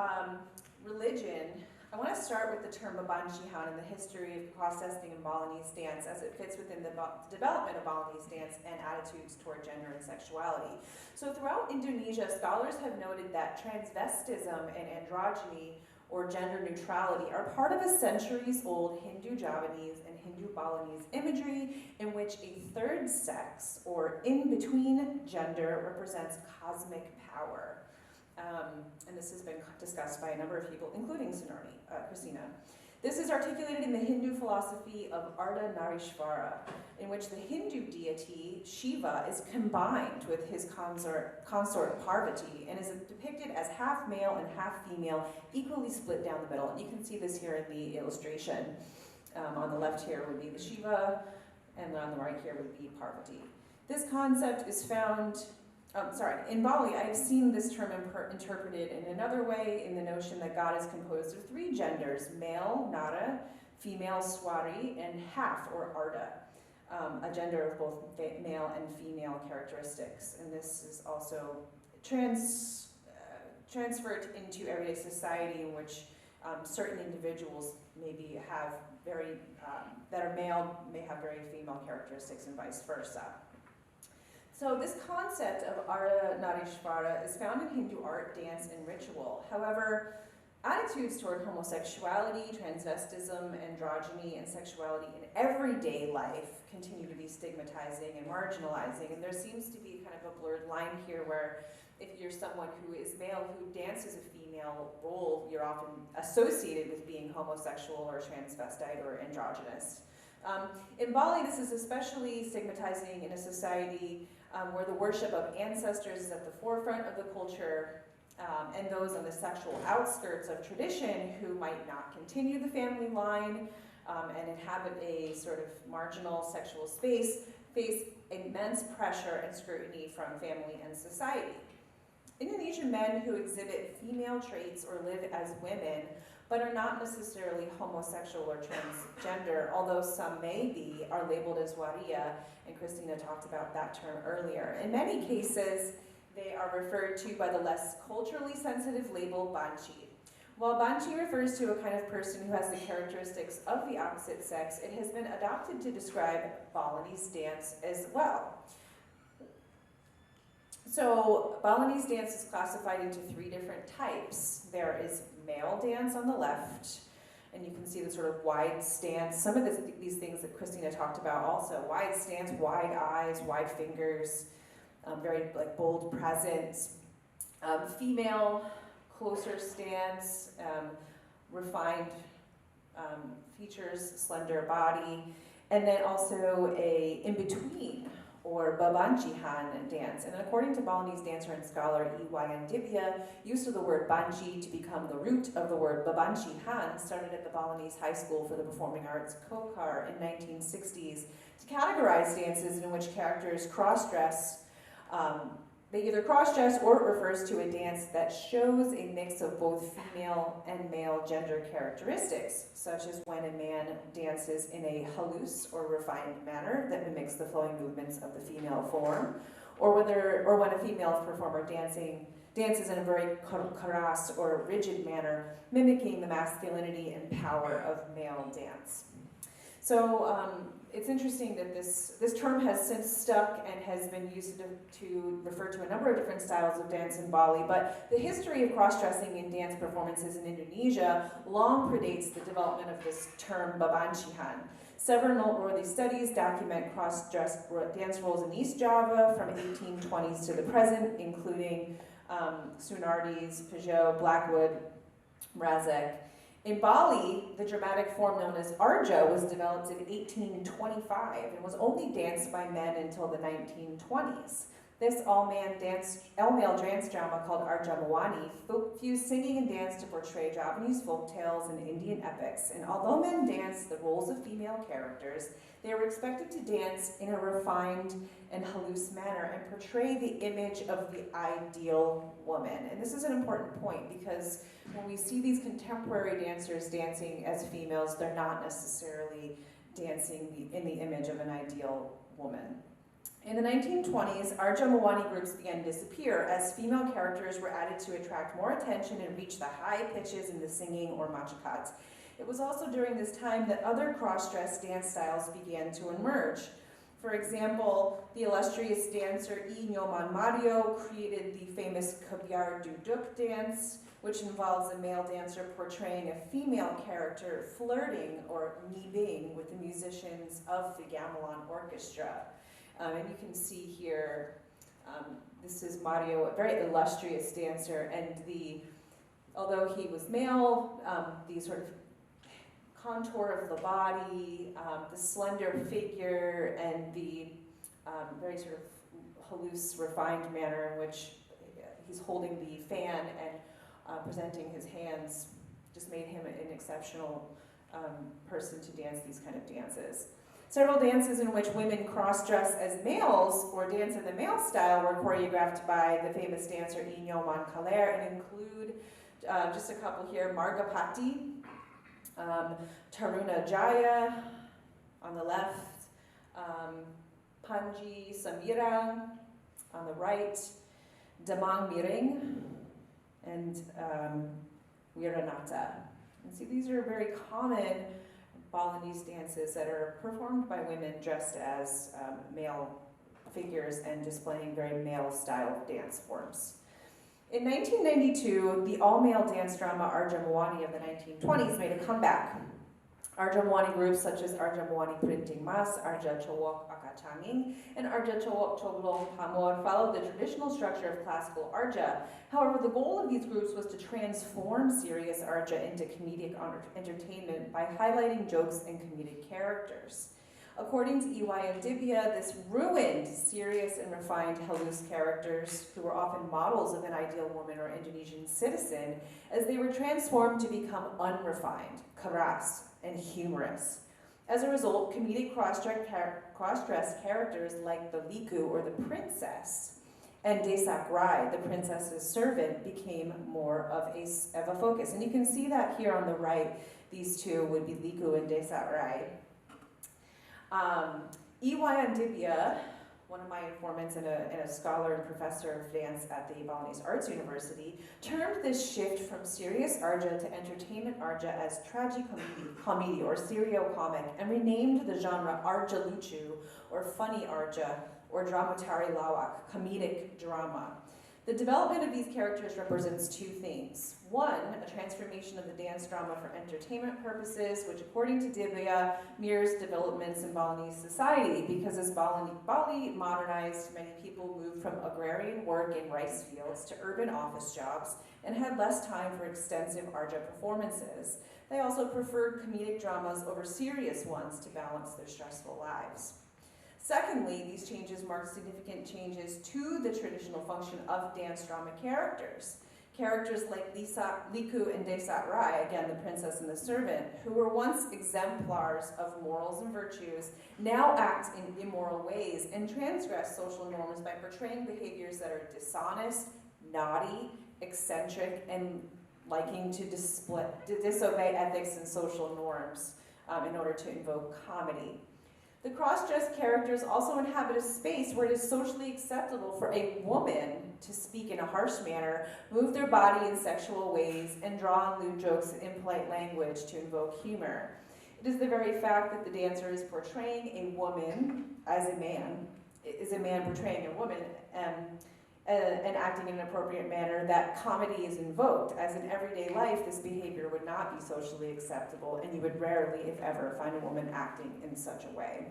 religion, I want to start with the term babanchihan and the history of cross-dressing in Balinese dance as it fits within the development of Balinese dance and attitudes toward gender and sexuality. So throughout Indonesia, scholars have noted that transvestism and androgyny, or gender neutrality, are part of a centuries-old Hindu Javanese and Hindu Balinese imagery in which a third sex, or in-between gender, represents cosmic power. And this has been discussed by a number of people, including Christina. This is articulated in the Hindu philosophy of Ardha Narishvara, in which the Hindu deity Shiva is combined with his consort Parvati and is depicted as half male and half female, equally split down the middle. And you can see this here in the illustration. On the left here would be the Shiva, and on the right here would be Parvati. This concept is found in Bali, I've seen this term interpreted in another way, in the notion that God is composed of three genders: male, nara, female, swari, and half, or ardha, a gender of both male and female characteristics. And this is also transferred into everyday society, in which certain individuals maybe have that are male may have very female characteristics, and vice versa. So this concept of Ardha Narishvara is found in Hindu art, dance, and ritual. However, attitudes toward homosexuality, transvestism, androgyny, and sexuality in everyday life continue to be stigmatizing and marginalizing, and there seems to be kind of a blurred line here where if you're someone who is male who dances a female role, you're often associated with being homosexual or transvestite or androgynous. In Bali, this is especially stigmatizing in a society where the worship of ancestors is at the forefront of the culture, and those on the sexual outskirts of tradition who might not continue the family line and inhabit a sort of marginal sexual space face immense pressure and scrutiny from family and society. Indonesian men who exhibit female traits or live as women but are not necessarily homosexual or transgender, although some may be, are labeled as waria, and Christina talked about that term earlier. In many cases, they are referred to by the less culturally sensitive label banchi. While banchi refers to a kind of person who has the characteristics of the opposite sex, it has been adopted to describe Balinese dance as well. So Balinese dance is classified into three different types. There is male dance on the left, and you can see the sort of wide stance. Some of these things that Christina talked about also. Wide stance, wide eyes, wide fingers, very like bold presence. Female, closer stance, refined features, slender body, and then also a in-between, or babanchihan dance. And according to Balinese dancer and scholar Iwayan Dibya, use of the word banchi to become the root of the word babanchihan started at the Balinese High School for the Performing Arts, Kokar, in 1960s to categorize dances in which characters cross-dress they either cross-dress or it refers to a dance that shows a mix of both female and male gender characteristics, such as when a man dances in a halus or refined manner that mimics the flowing movements of the female form, or when a female performer dances in a very karas or rigid manner, mimicking the masculinity and power of male dance. So it's interesting that this term has since stuck and has been used to refer to a number of different styles of dance in Bali, but the history of cross-dressing in dance performances in Indonesia long predates the development of this term babansihan. Several noteworthy studies document cross-dress dance roles in East Java from 1820s to the present, including Sunardi's, Peugeot, Blackwood, Razek. In Bali, the dramatic form known as arja was developed in 1825 and was only danced by men until the 1920s. This all-male dance drama called Arja Mawani fused singing and dance to portray Javanese folk tales and Indian epics. And although men danced the roles of female characters, they were expected to dance in a refined and halus manner and portray the image of the ideal woman. And this is an important point because when we see these contemporary dancers dancing as females, they're not necessarily dancing in the image of an ideal woman. In the 1920s, Arja Mawani groups began to disappear as female characters were added to attract more attention and reach the high pitches in the singing or machakats. It was also during this time that other cross-dress dance styles began to emerge. For example, the illustrious dancer I Nyoman Mario created the famous Kabyar Duduk dance, which involves a male dancer portraying a female character flirting or ngibing with the musicians of the gamelan orchestra. And you can see here, this is Mario, a very illustrious dancer, and although he was male, the sort of contour of the body, the slender figure, and the very sort of halus, refined manner in which he's holding the fan and presenting his hands just made him an exceptional person to dance these kind of dances. Several dances in which women cross-dress as males or dance in the male style were choreographed by the famous dancer I Nyoman Kaler and include just a couple here, Margapati, Taruna Jaya on the left, Panji Samira on the right, Damang Miring, and Wiranata. And see, these are very common Balinese dances that are performed by women dressed as male figures and displaying very male-style dance forms. In 1992, the all-male dance drama Arja Mawani of the 1920s made a comeback. Arja Mawani groups such as Arja Mawani Printing Mas, Arja Chowok Akachanging, and Arja Chowok Choglong Pamor followed the traditional structure of classical Arja. However, the goal of these groups was to transform serious Arja into comedic entertainment by highlighting jokes and comedic characters. According to EY and Divya, this ruined serious and refined halus characters, who were often models of an ideal woman or Indonesian citizen, as they were transformed to become unrefined, karas, and humorous. As a result, comedic cross-dress characters like the Liku or the princess and Desak Rai, the princess's servant, became more of a focus. And you can see that here on the right, these two would be Liku and Desak Rai. EY Andibia, one of my informants and a scholar and professor of dance at the Balinese Arts University, termed this shift from serious Arja to entertainment Arja as tragicomedy or serio-comic, and renamed the genre Arja Lucu, or funny Arja, or dramatari lawak, comedic drama. The development of these characters represents two things. One, a transformation of the dance drama for entertainment purposes, which according to Divya mirrors developments in Balinese society, because as Bali modernized, many people moved from agrarian work in rice fields to urban office jobs and had less time for extensive Arja performances. They also preferred comedic dramas over serious ones to balance their stressful lives. Secondly, these changes mark significant changes to the traditional function of dance drama characters. Characters like Liku and Desat Rai, again the princess and the servant, who were once exemplars of morals and virtues, now act in immoral ways and transgress social norms by portraying behaviors that are dishonest, naughty, eccentric, and liking to disobey ethics and social norms in order to invoke comedy. The cross-dressed characters also inhabit a space where it is socially acceptable for a woman to speak in a harsh manner, move their body in sexual ways, and draw on lewd jokes in impolite language to invoke humor. It is the very fact that the dancer is portraying a woman as a man, is a man portraying a woman, and acting in an appropriate manner, that comedy is invoked. As in everyday life, this behavior would not be socially acceptable, and you would rarely, if ever, find a woman acting in such a way.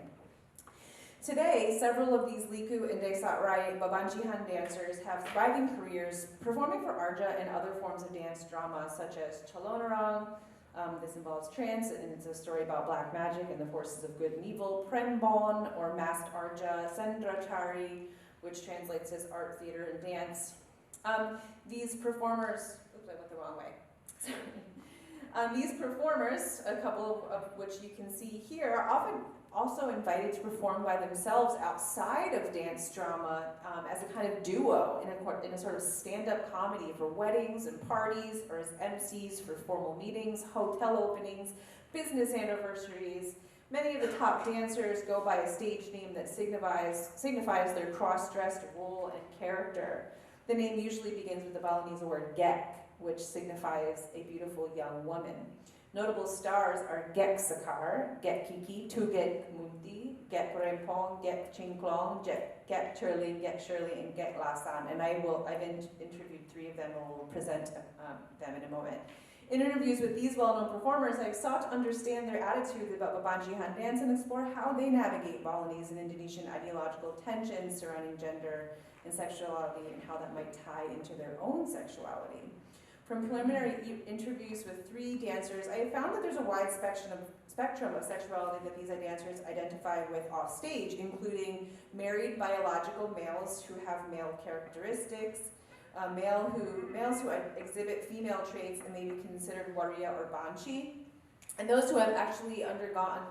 Today, several of these Liku and Desat Rai Babanjihan dancers have thriving careers performing for Arja and other forms of dance drama, such as Chalonarang. This involves trance, and it's a story about black magic and the forces of good and evil. Prembon, or Masked Arja, Sendrachari, which translates as art, theater, and dance. These performers, oops, I went the wrong way. Sorry. These performers, a couple of which you can see here, are often also invited to perform by themselves outside of dance drama as a kind of duo in a sort of stand-up comedy for weddings and parties, or as MCs for formal meetings, hotel openings, business anniversaries. Many of the top dancers go by a stage name that signifies their cross-dressed role and character. The name usually begins with the Balinese word gek, which signifies a beautiful young woman. Notable stars are Gek Sakar, Gek Kiki, Tugek Munti, Gek Rempong, Gek Chingklong, Gek Shirley, and Gek Lasan. And I've interviewed three of them and will present them in a moment. In interviews with these well-known performers, I've sought to understand their attitude about Babanjihan dance and explore how they navigate Balinese and Indonesian ideological tensions surrounding gender and sexuality, and how that might tie into their own sexuality. From preliminary interviews with three dancers, I have found that there's a wide spectrum of sexuality that these dancers identify with off stage, including married biological males who have male characteristics, males who exhibit female traits and may be considered waria or banshi, and those who have actually undergone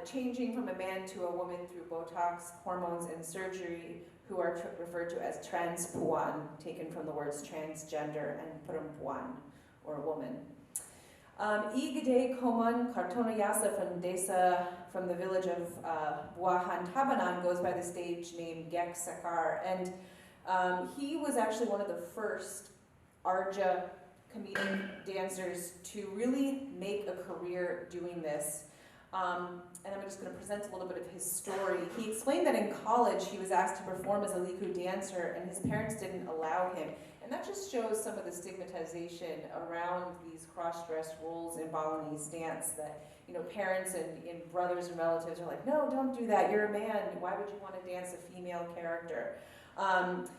changing from a man to a woman through Botox, hormones, and surgery, who are referred to as transpuan, taken from the words transgender and perempuan, or woman. Igede Koman Kartonoyasa from the village of Buahan Tabanan goes by the stage name Gek Sakar, and he was actually one of the first Arja comedian dancers to really make a career doing this. And I'm just going to present a little bit of his story. He explained that in college he was asked to perform as a Liku dancer, and his parents didn't allow him. And that just shows some of the stigmatization around these cross-dressed roles in Balinese dance, that parents and brothers and relatives are like, no, don't do that, you're a man, why would you want to dance a female character?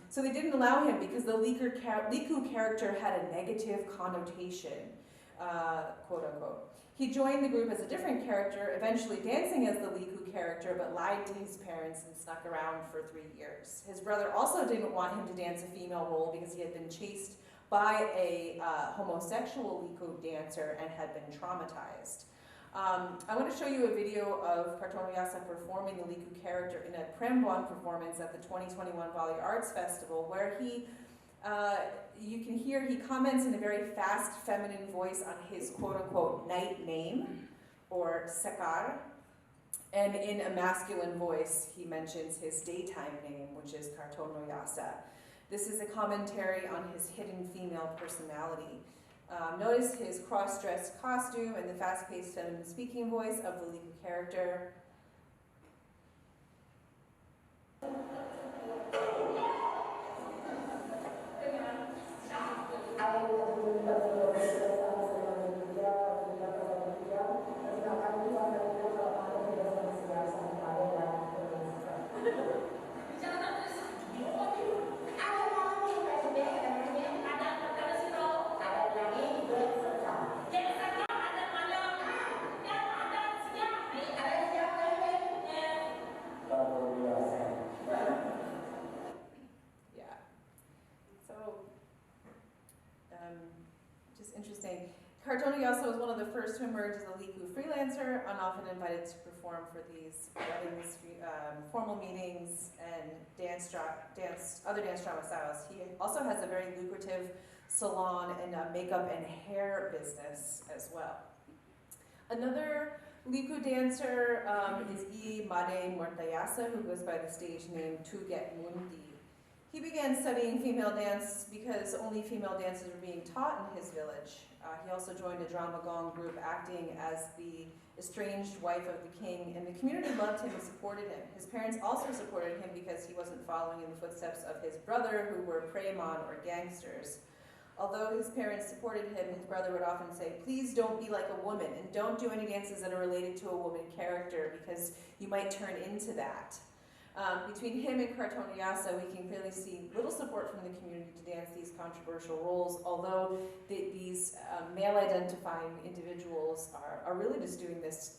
So they didn't allow him because the Liku character had a negative connotation, quote unquote. He joined the group as a different character, eventually dancing as the Liku character, but lied to his parents and snuck around for 3 years. His brother also didn't want him to dance a female role because he had been chased by a homosexual Liku dancer and had been traumatized. I want to show you a video of Kartonoyasa performing the Liku character in a Prembuan performance at the 2021 Bali Arts Festival, where he you can hear he comments in a very fast feminine voice on his quote-unquote night name, or Sekar, and in a masculine voice he mentions his daytime name, which is Kartonoyasa. This is a commentary on his hidden female personality. Notice his cross-dressed costume and the fast-paced feminine speaking voice of the Liku character. interesting. Kartoniasa was one of the first to emerge as a Liku freelancer and often invited to perform for these weddings, formal meetings, and other dance drama styles. He also has a very lucrative salon and makeup and hair business as well. Another Liku dancer is I Made Mortayasa, who goes by the stage name Tuget Mundi. He began studying female dance because only female dances were being taught in his village. He also joined a drama Gong group acting as the estranged wife of the king, and the community loved him and supported him. His parents also supported him because he wasn't following in the footsteps of his brother, who were preman or gangsters. Although his parents supported him, his brother would often say, please don't be like a woman, and don't do any dances that are related to a woman character, because you might turn into that. Between him and Kartoniasa, we can clearly see little support from the community to dance these controversial roles, although these male-identifying individuals are really just doing this,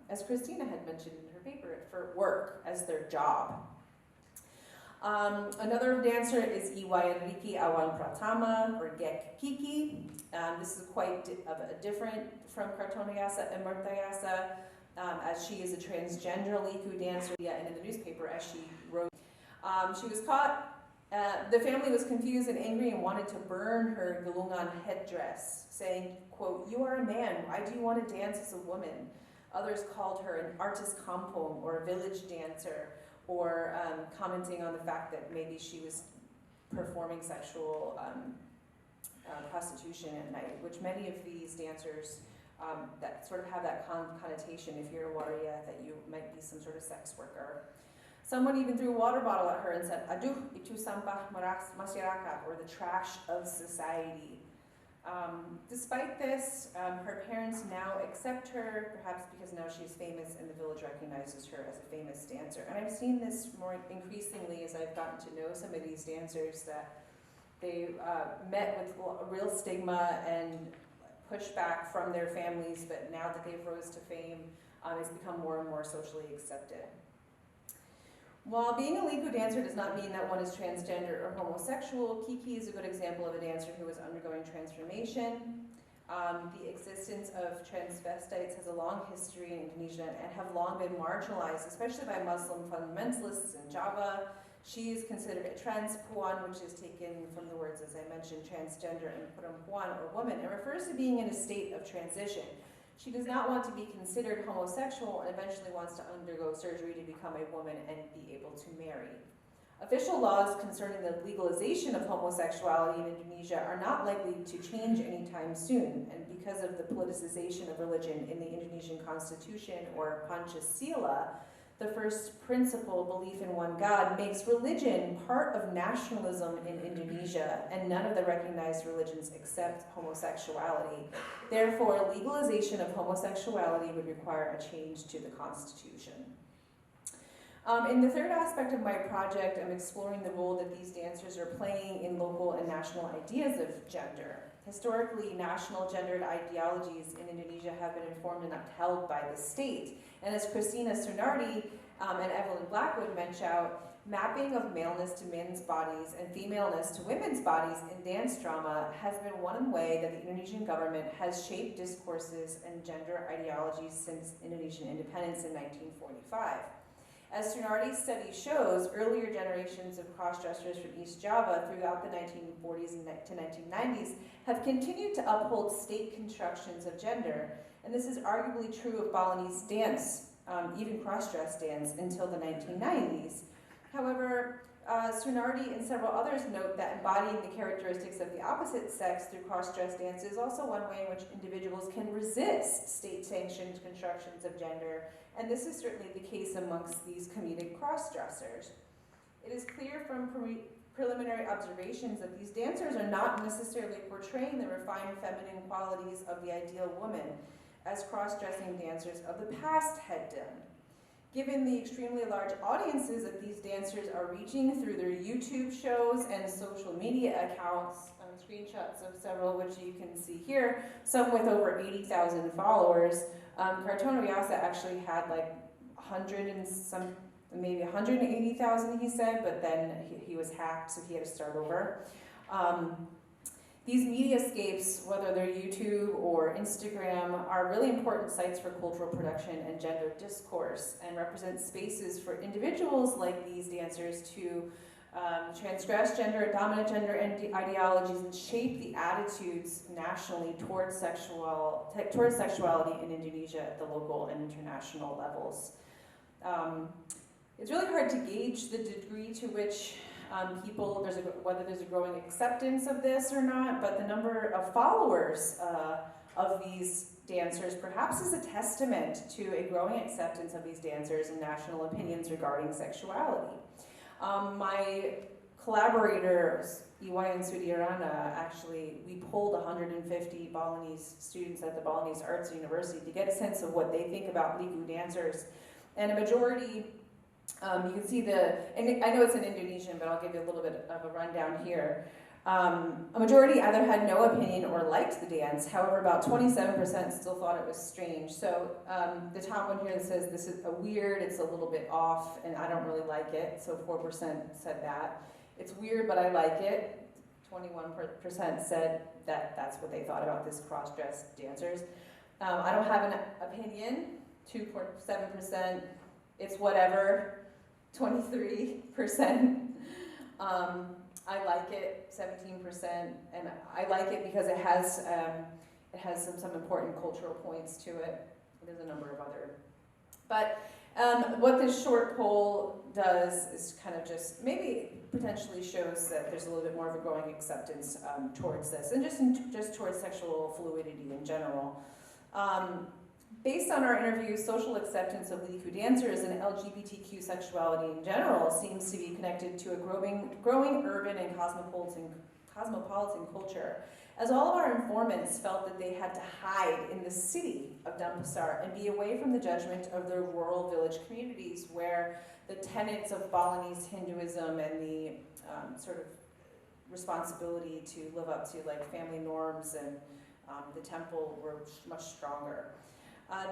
as Christina had mentioned in her paper, for work, as their job. Another dancer is Iwayanriki Awan Pratama, or Gek Kiki. This is quite different from Kartoniasa and Mortayasa, as she is a transgender Liku dancer, and in the newspaper as she wrote. She was caught, the family was confused and angry and wanted to burn her Galungan headdress, saying, quote, you are a man, why do you want to dance as a woman? Others called her an artist kampong, or a village dancer, or commenting on the fact that maybe she was performing sexual prostitution at night, which many of these dancers that sort of have that connotation, if you're a warrior, that you might be some sort of sex worker. Someone even threw a water bottle at her and said, aduh, itu sampah masyarakat, or the trash of society. Despite this, her parents now accept her, perhaps because now she's famous and the village recognizes her as a famous dancer. And I've seen this more increasingly as I've gotten to know some of these dancers, that they met with a real stigma and pushback from their families, but now that they've rose to fame, it's become more and more socially accepted. While being a Liku dancer does not mean that one is transgender or homosexual, Kiki is a good example of a dancer who is undergoing transformation. The existence of transvestites has a long history in Indonesia and have long been marginalized, especially by Muslim fundamentalists in Java. She is considered a transpuan, which is taken from the words, as I mentioned, transgender and perempuan, or woman, and refers to being in a state of transition. She does not want to be considered homosexual and eventually wants to undergo surgery to become a woman and be able to marry. Official laws concerning the legalization of homosexuality in Indonesia are not likely to change anytime soon, and because of the politicization of religion in the Indonesian constitution, or Pancasila, the first principle, belief in one God, makes religion part of nationalism in Indonesia, and none of the recognized religions accept homosexuality. Therefore, legalization of homosexuality would require a change to the constitution. In the third aspect of my project, I'm exploring the role that these dancers are playing in local and national ideas of gender. Historically, national gendered ideologies in Indonesia have been informed and upheld by the state. And as Christina Sunardi and Evelyn Blackwood mention out, mapping of maleness to men's bodies and femaleness to women's bodies in dance drama has been one way that the Indonesian government has shaped discourses and gender ideologies since Indonesian independence in 1945. As Sunardi's study shows, earlier generations of cross-dressers from East Java throughout the 1940s to 1990s have continued to uphold state constructions of gender, and this is arguably true of Balinese dance, even cross-dress dance, until the 1990s. However, Sunardi and several others note that embodying the characteristics of the opposite sex through cross-dress dance is also one way in which individuals can resist state-sanctioned constructions of gender, and this is certainly the case amongst these comedic cross-dressers. It is clear from preliminary observations that these dancers are not necessarily portraying the refined feminine qualities of the ideal woman, as cross-dressing dancers of the past had done. Given the extremely large audiences that these dancers are reaching through their YouTube shows and social media accounts, screenshots of several which you can see here, some with over 80,000 followers. Kartoniasa actually had like 100 and some, maybe 180,000 he said, but then he was hacked, so he had to start over. These mediascapes, whether they're YouTube or Instagram, are really important sites for cultural production and gender discourse, and represent spaces for individuals like these dancers to transgress dominant gender ideologies and shape the attitudes nationally towards sexuality in Indonesia at the local and international levels. It's really hard to gauge the degree to which whether there's a growing acceptance of this or not, but the number of followers of these dancers perhaps is a testament to a growing acceptance of these dancers and national opinions regarding sexuality. My collaborator, Iwayan Sudirana, actually, we polled 150 Balinese students at the Balinese Arts University to get a sense of what they think about Liku dancers. And a majority, you can see and I know it's in Indonesian, but I'll give you a little bit of a rundown here. A majority either had no opinion or liked the dance. However, about 27% still thought it was strange. So the top one here that says this is weird, it's a little bit off, and I don't really like it. So 4% said that. It's weird, but I like it. 21% said that that's what they thought about this cross-dressed dancers. I don't have an opinion. 2.7%. It's whatever. 23%. I like it, 17%, and I like it because it has some important cultural points to it. There's a number of other. But what this short poll does is kind of just maybe potentially shows that there's a little bit more of a growing acceptance towards this, and just towards sexual fluidity in general. Based on our interviews, social acceptance of Liku dancers and LGBTQ sexuality in general seems to be connected to a growing urban and cosmopolitan culture, as all of our informants felt that they had to hide in the city of Denpasar and be away from the judgment of their rural village communities where the tenets of Balinese Hinduism and the sort of responsibility to live up to like family norms and the temple were much stronger.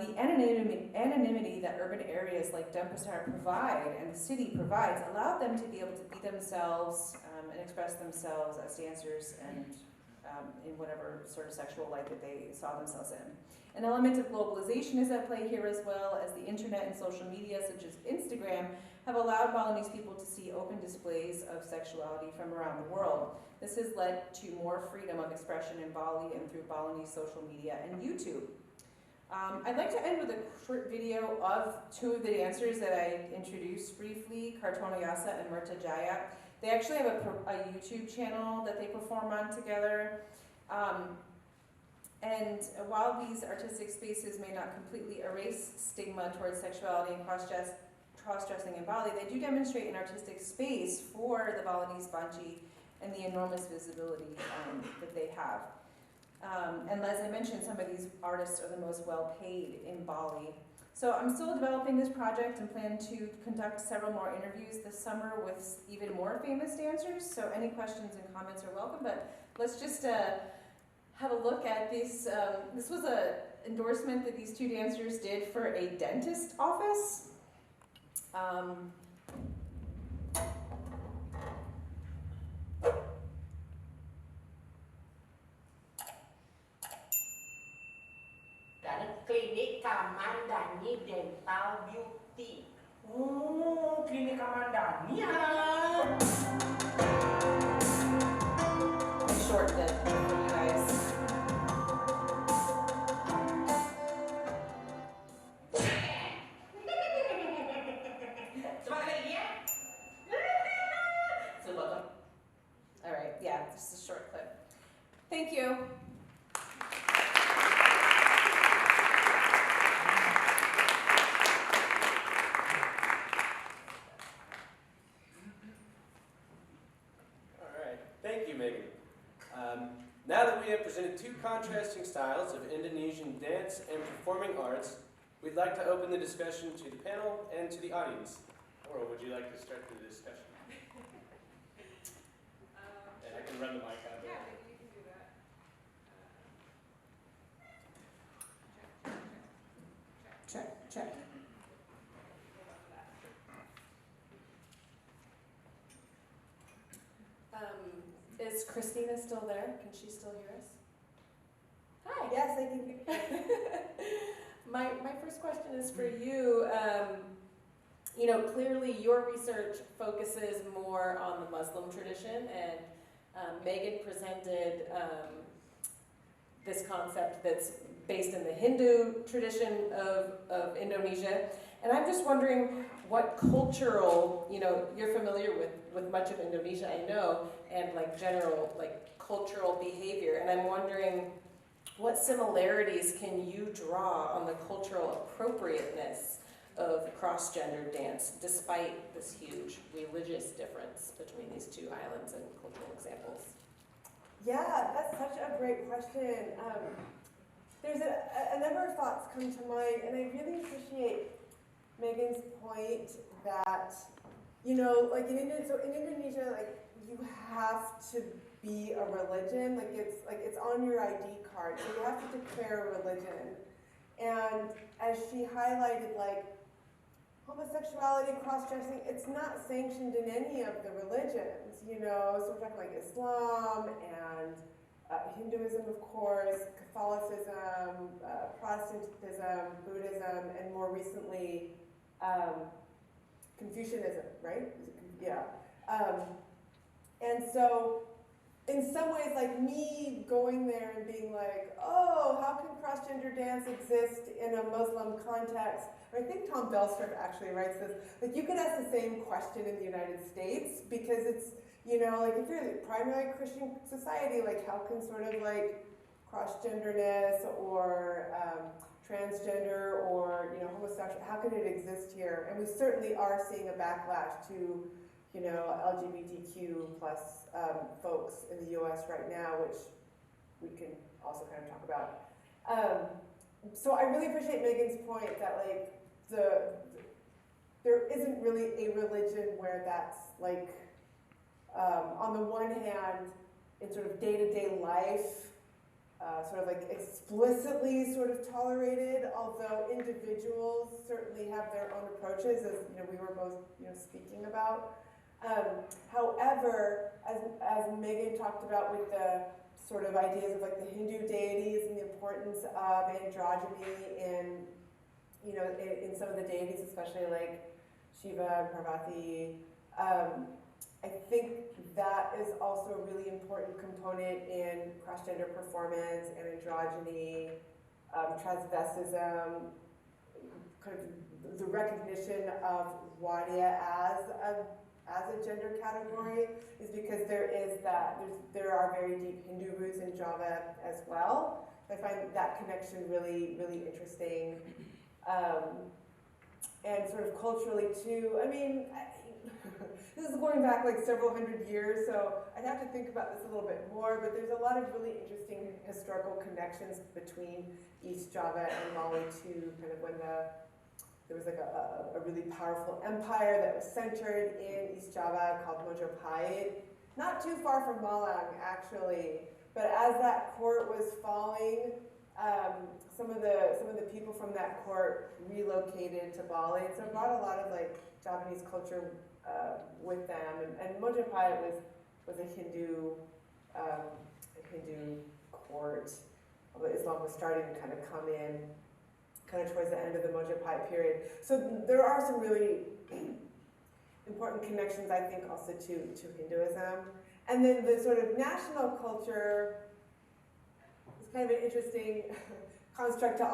The anonymity that urban areas like Denpasar provide and the city provides allowed them to be able to be themselves and express themselves as dancers and in whatever sort of sexual light that they saw themselves in. An element of globalization is at play here, as well as the internet and social media such as Instagram have allowed Balinese people to see open displays of sexuality from around the world. This has led to more freedom of expression in Bali and through Balinese social media and YouTube. I'd like to end with a short video of two of the dancers that I introduced briefly, Kartono Yasa and Myrta Jaya. They actually have a YouTube channel that they perform on together. And while these artistic spaces may not completely erase stigma towards sexuality and cross-dressing in Bali, they do demonstrate an artistic space for the Balinese Banci and the enormous visibility that they have. And as I mentioned, some of these artists are the most well-paid in Bali. So I'm still developing this project and plan to conduct several more interviews this summer with even more famous dancers. So any questions and comments are welcome, but let's just have a look at this. This was an endorsement that these two dancers did for a dentist office. Dari klinik Kamandani Dental Beauty. Oh, klinik Kamandani ya. Short bit for you guys. Semangat lagi ya. So welcome. All right, yeah, just a short clip. Thank you. Thank you, Megan. Now that we have presented two contrasting styles of Indonesian dance and performing arts, we'd like to open the discussion to the panel and to the audience. Laurel, would you like to start the discussion? And I can run the mic out there. Yeah, maybe you can do that. Check. Is Christina still there? Can she still hear us? Hi. Yes, I can hear you. My first question is for you. You know, clearly your research focuses more on the Muslim tradition, and Meghan presented this concept that's based in the Hindu tradition of Indonesia. And I'm just wondering what cultural, you know, you're familiar with much of Indonesia, I know, and like general, like cultural behavior. And I'm wondering what similarities can you draw on the cultural appropriateness of cross-gender dance, despite this huge religious difference between these two islands and cultural examples? Yeah, that's such a great question. There's a number of thoughts come to mind, and I really appreciate Megan's point that, you know, like in Indonesia, like you have to be a religion, like it's on your ID card, so you have to declare a religion. And as she highlighted, like homosexuality, cross-dressing, it's not sanctioned in any of the religions, you know, so we're talking like Islam and Hinduism, of course, Catholicism, Protestantism, Buddhism, and more recently, Confucianism, right? Yeah. And so, in some ways, like me going there and being like, oh, how can cross-gender dance exist in a Muslim context? I think Tom Bellstrup actually writes this. Like, you could ask the same question in the United States because it's, you know, like if you're a primarily Christian society, like how can sort of like cross-genderness or transgender or, you know, homosexual, how can it exist here? And we certainly are seeing a backlash to, you know, LGBTQ plus folks in the US right now, which we can also kind of talk about. So I really appreciate Megan's point that like there isn't really a religion where that's like, on the one hand, in sort of day-to-day life, sort of like explicitly sort of tolerated, although individuals certainly have their own approaches, as you know, we were both, you know, speaking about. However, as Meghan talked about with the sort of ideas of like the Hindu deities and the importance of androgyny in, you know, in some of the deities, especially like Shiva and Parvati, I think that is also a really important component in cross-gender performance and androgyny, transvestism, kind of the recognition of Wadya as a gender category is because there are very deep Hindu roots in Java as well. I find that connection really, really interesting. And sort of culturally too, I mean, this is going back like several hundred years, so I'd have to think about this a little bit more, but there's a lot of really interesting historical connections between East Java and Mali too, kind of when there was like a really powerful empire that was centered in East Java called Mojopahit, not too far from Malang actually, but as that court was falling, some of the people from that court relocated to Bali, and so it brought a lot of like Javanese culture with them, and Mojopahit was a Hindu court, although Islam was starting to kind of come in kind of towards the end of the Mojopahit period. So there are some really important connections, I think, also to Hinduism. And then the sort of national culture is kind of an interesting construct to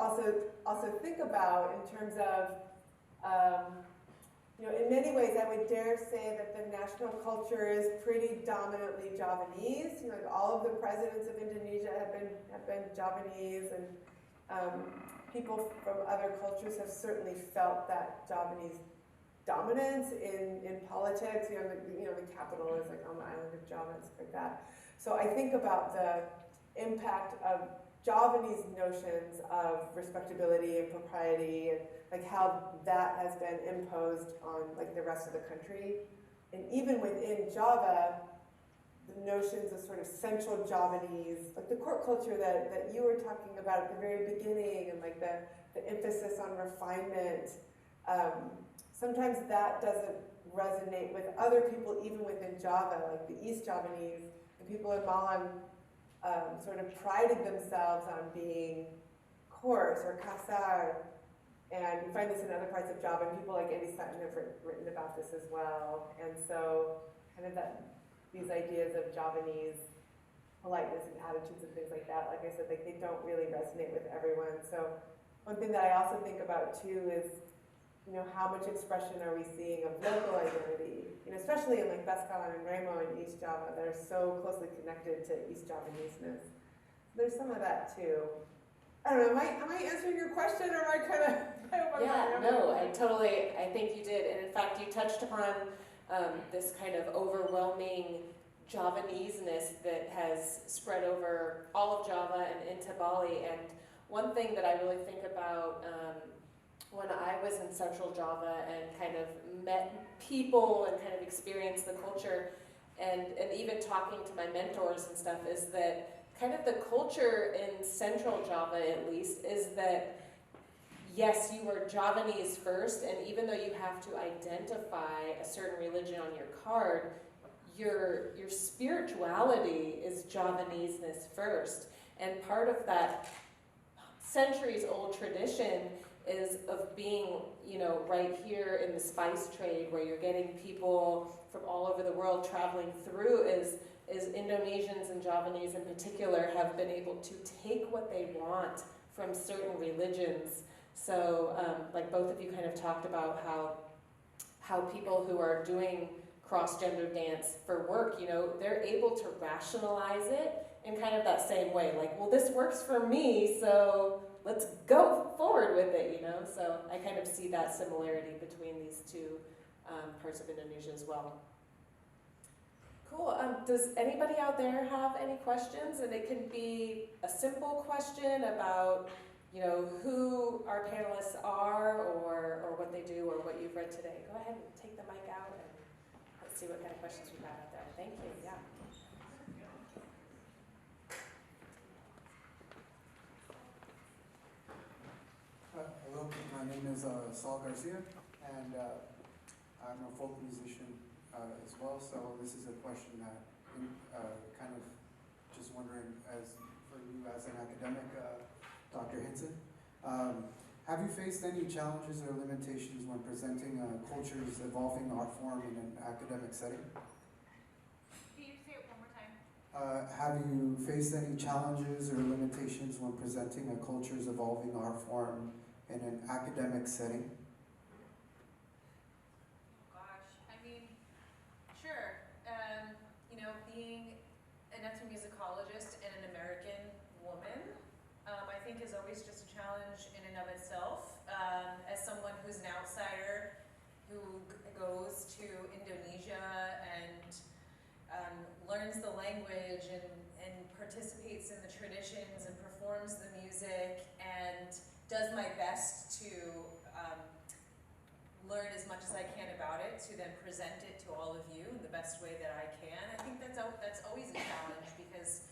also think about in terms of, you know, in many ways I would dare say that the national culture is pretty dominantly Javanese. You know, like all of the presidents of Indonesia have been Javanese, and people from other cultures have certainly felt that Javanese dominance in politics. You know, the capital is like on the island of Java and stuff like that. So I think about the impact of Javanese notions of respectability and propriety, and like how that has been imposed on like the rest of the country. And even within Java, the notions of sort of central Javanese, like the court culture that you were talking about at the very beginning, and like the emphasis on refinement, sometimes that doesn't resonate with other people, even within Java, like the East Javanese, and people in Malang sort of prided themselves on being coarse or kasar. And you find this in other parts of Java, and people like Andy Sutton have written about this as well. And so kind of these ideas of Javanese politeness and attitudes and things like that, like I said, like they don't really resonate with everyone. So one thing that I also think about too is, how much expression are we seeing of local identity? Especially in like Beskalan and Remo in East Java, that are so closely connected to East Javanese-ness. There's some of that too. I don't know, am I answering your question, or am I kind of... Yeah, no, I think you did. And in fact, you touched upon this kind of overwhelming Javanese-ness that has spread over all of Java and into Bali. And one thing that I really think about when I was in Central Java and kind of met people and kind of experienced the culture, and even talking to my mentors and stuff, is that kind of the culture in Central Java, at least, is that yes, you are Javanese first, and even though you have to identify a certain religion on your card, your spirituality is Javanese-ness first. And part of that centuries-old tradition is of being, right here in the spice trade, where you're getting people from all over the world traveling through, is Indonesians and Javanese in particular have been able to take what they want from certain religions. So, like both of you kind of talked about how people who are doing cross-gender dance for work, they're able to rationalize it in kind of that same way. Like, well, this works for me, so let's go forward with it, So I kind of see that similarity between these two parts of Indonesia as well. Cool. Does anybody out there have any questions? And it can be a simple question about, who our panelists are, or what they do, or what you've read today. Go ahead and take the mic out, and let's see what kind of questions we got out there. Thank you. Yeah. Hello, my name is Saul Garcia, and I'm a folk musician as well. So this is a question that kind of just wondering, as for you as an academic, Dr. Hynson, have you faced any challenges or limitations when presenting culture's evolving art form in an academic setting? Can you say it one more time? Have you faced any challenges or limitations when presenting a culture's evolving art form in an academic setting? Sure. Being an ethnomusicologist and an American woman, I think is always just a challenge in and of itself. As someone who's an outsider who goes to Indonesia and learns the language and participates in the traditions and performs the music and does my best to learn as much as I can about it, to then present it to all of you in the best way that I can. I think that's always a challenge, because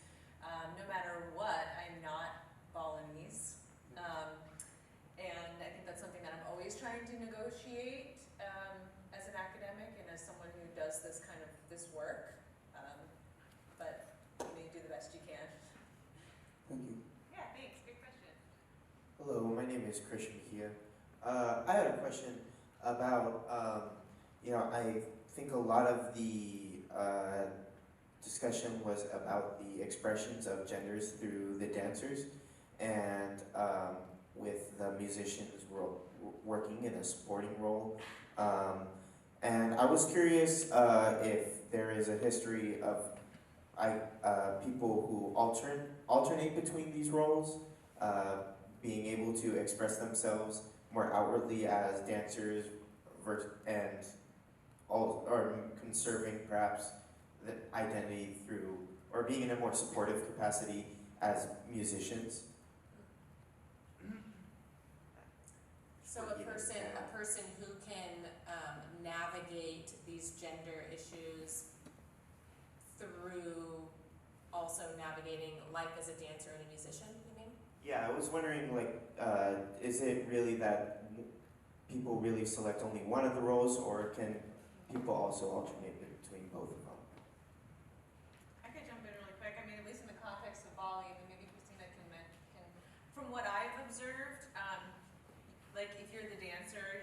no matter what, I'm not Balinese. And I think that's something that I'm always trying to negotiate as an academic and as someone who does this work. But you do the best you can. Thank you. Yeah, thanks. Good question. Hello, my name is Christian Mejia. I had a question about, I think a lot of the discussion was about the expressions of genders through the dancers, and with the musicians working in a supporting role. And I was curious if there is a history of people who alternate between these roles, being able to express themselves more outwardly as dancers or conserving perhaps the identity through, or being in a more supportive capacity as musicians. So a person who can navigate these gender issues through also navigating life as a dancer and a musician, you mean? Yeah, I was wondering, is it really that people really select only one of the roles, or can people also alternate between both of them. I could jump in really quick. I mean, at least in the context of volume, and maybe Christina can from what I've observed, like if you're the dancer,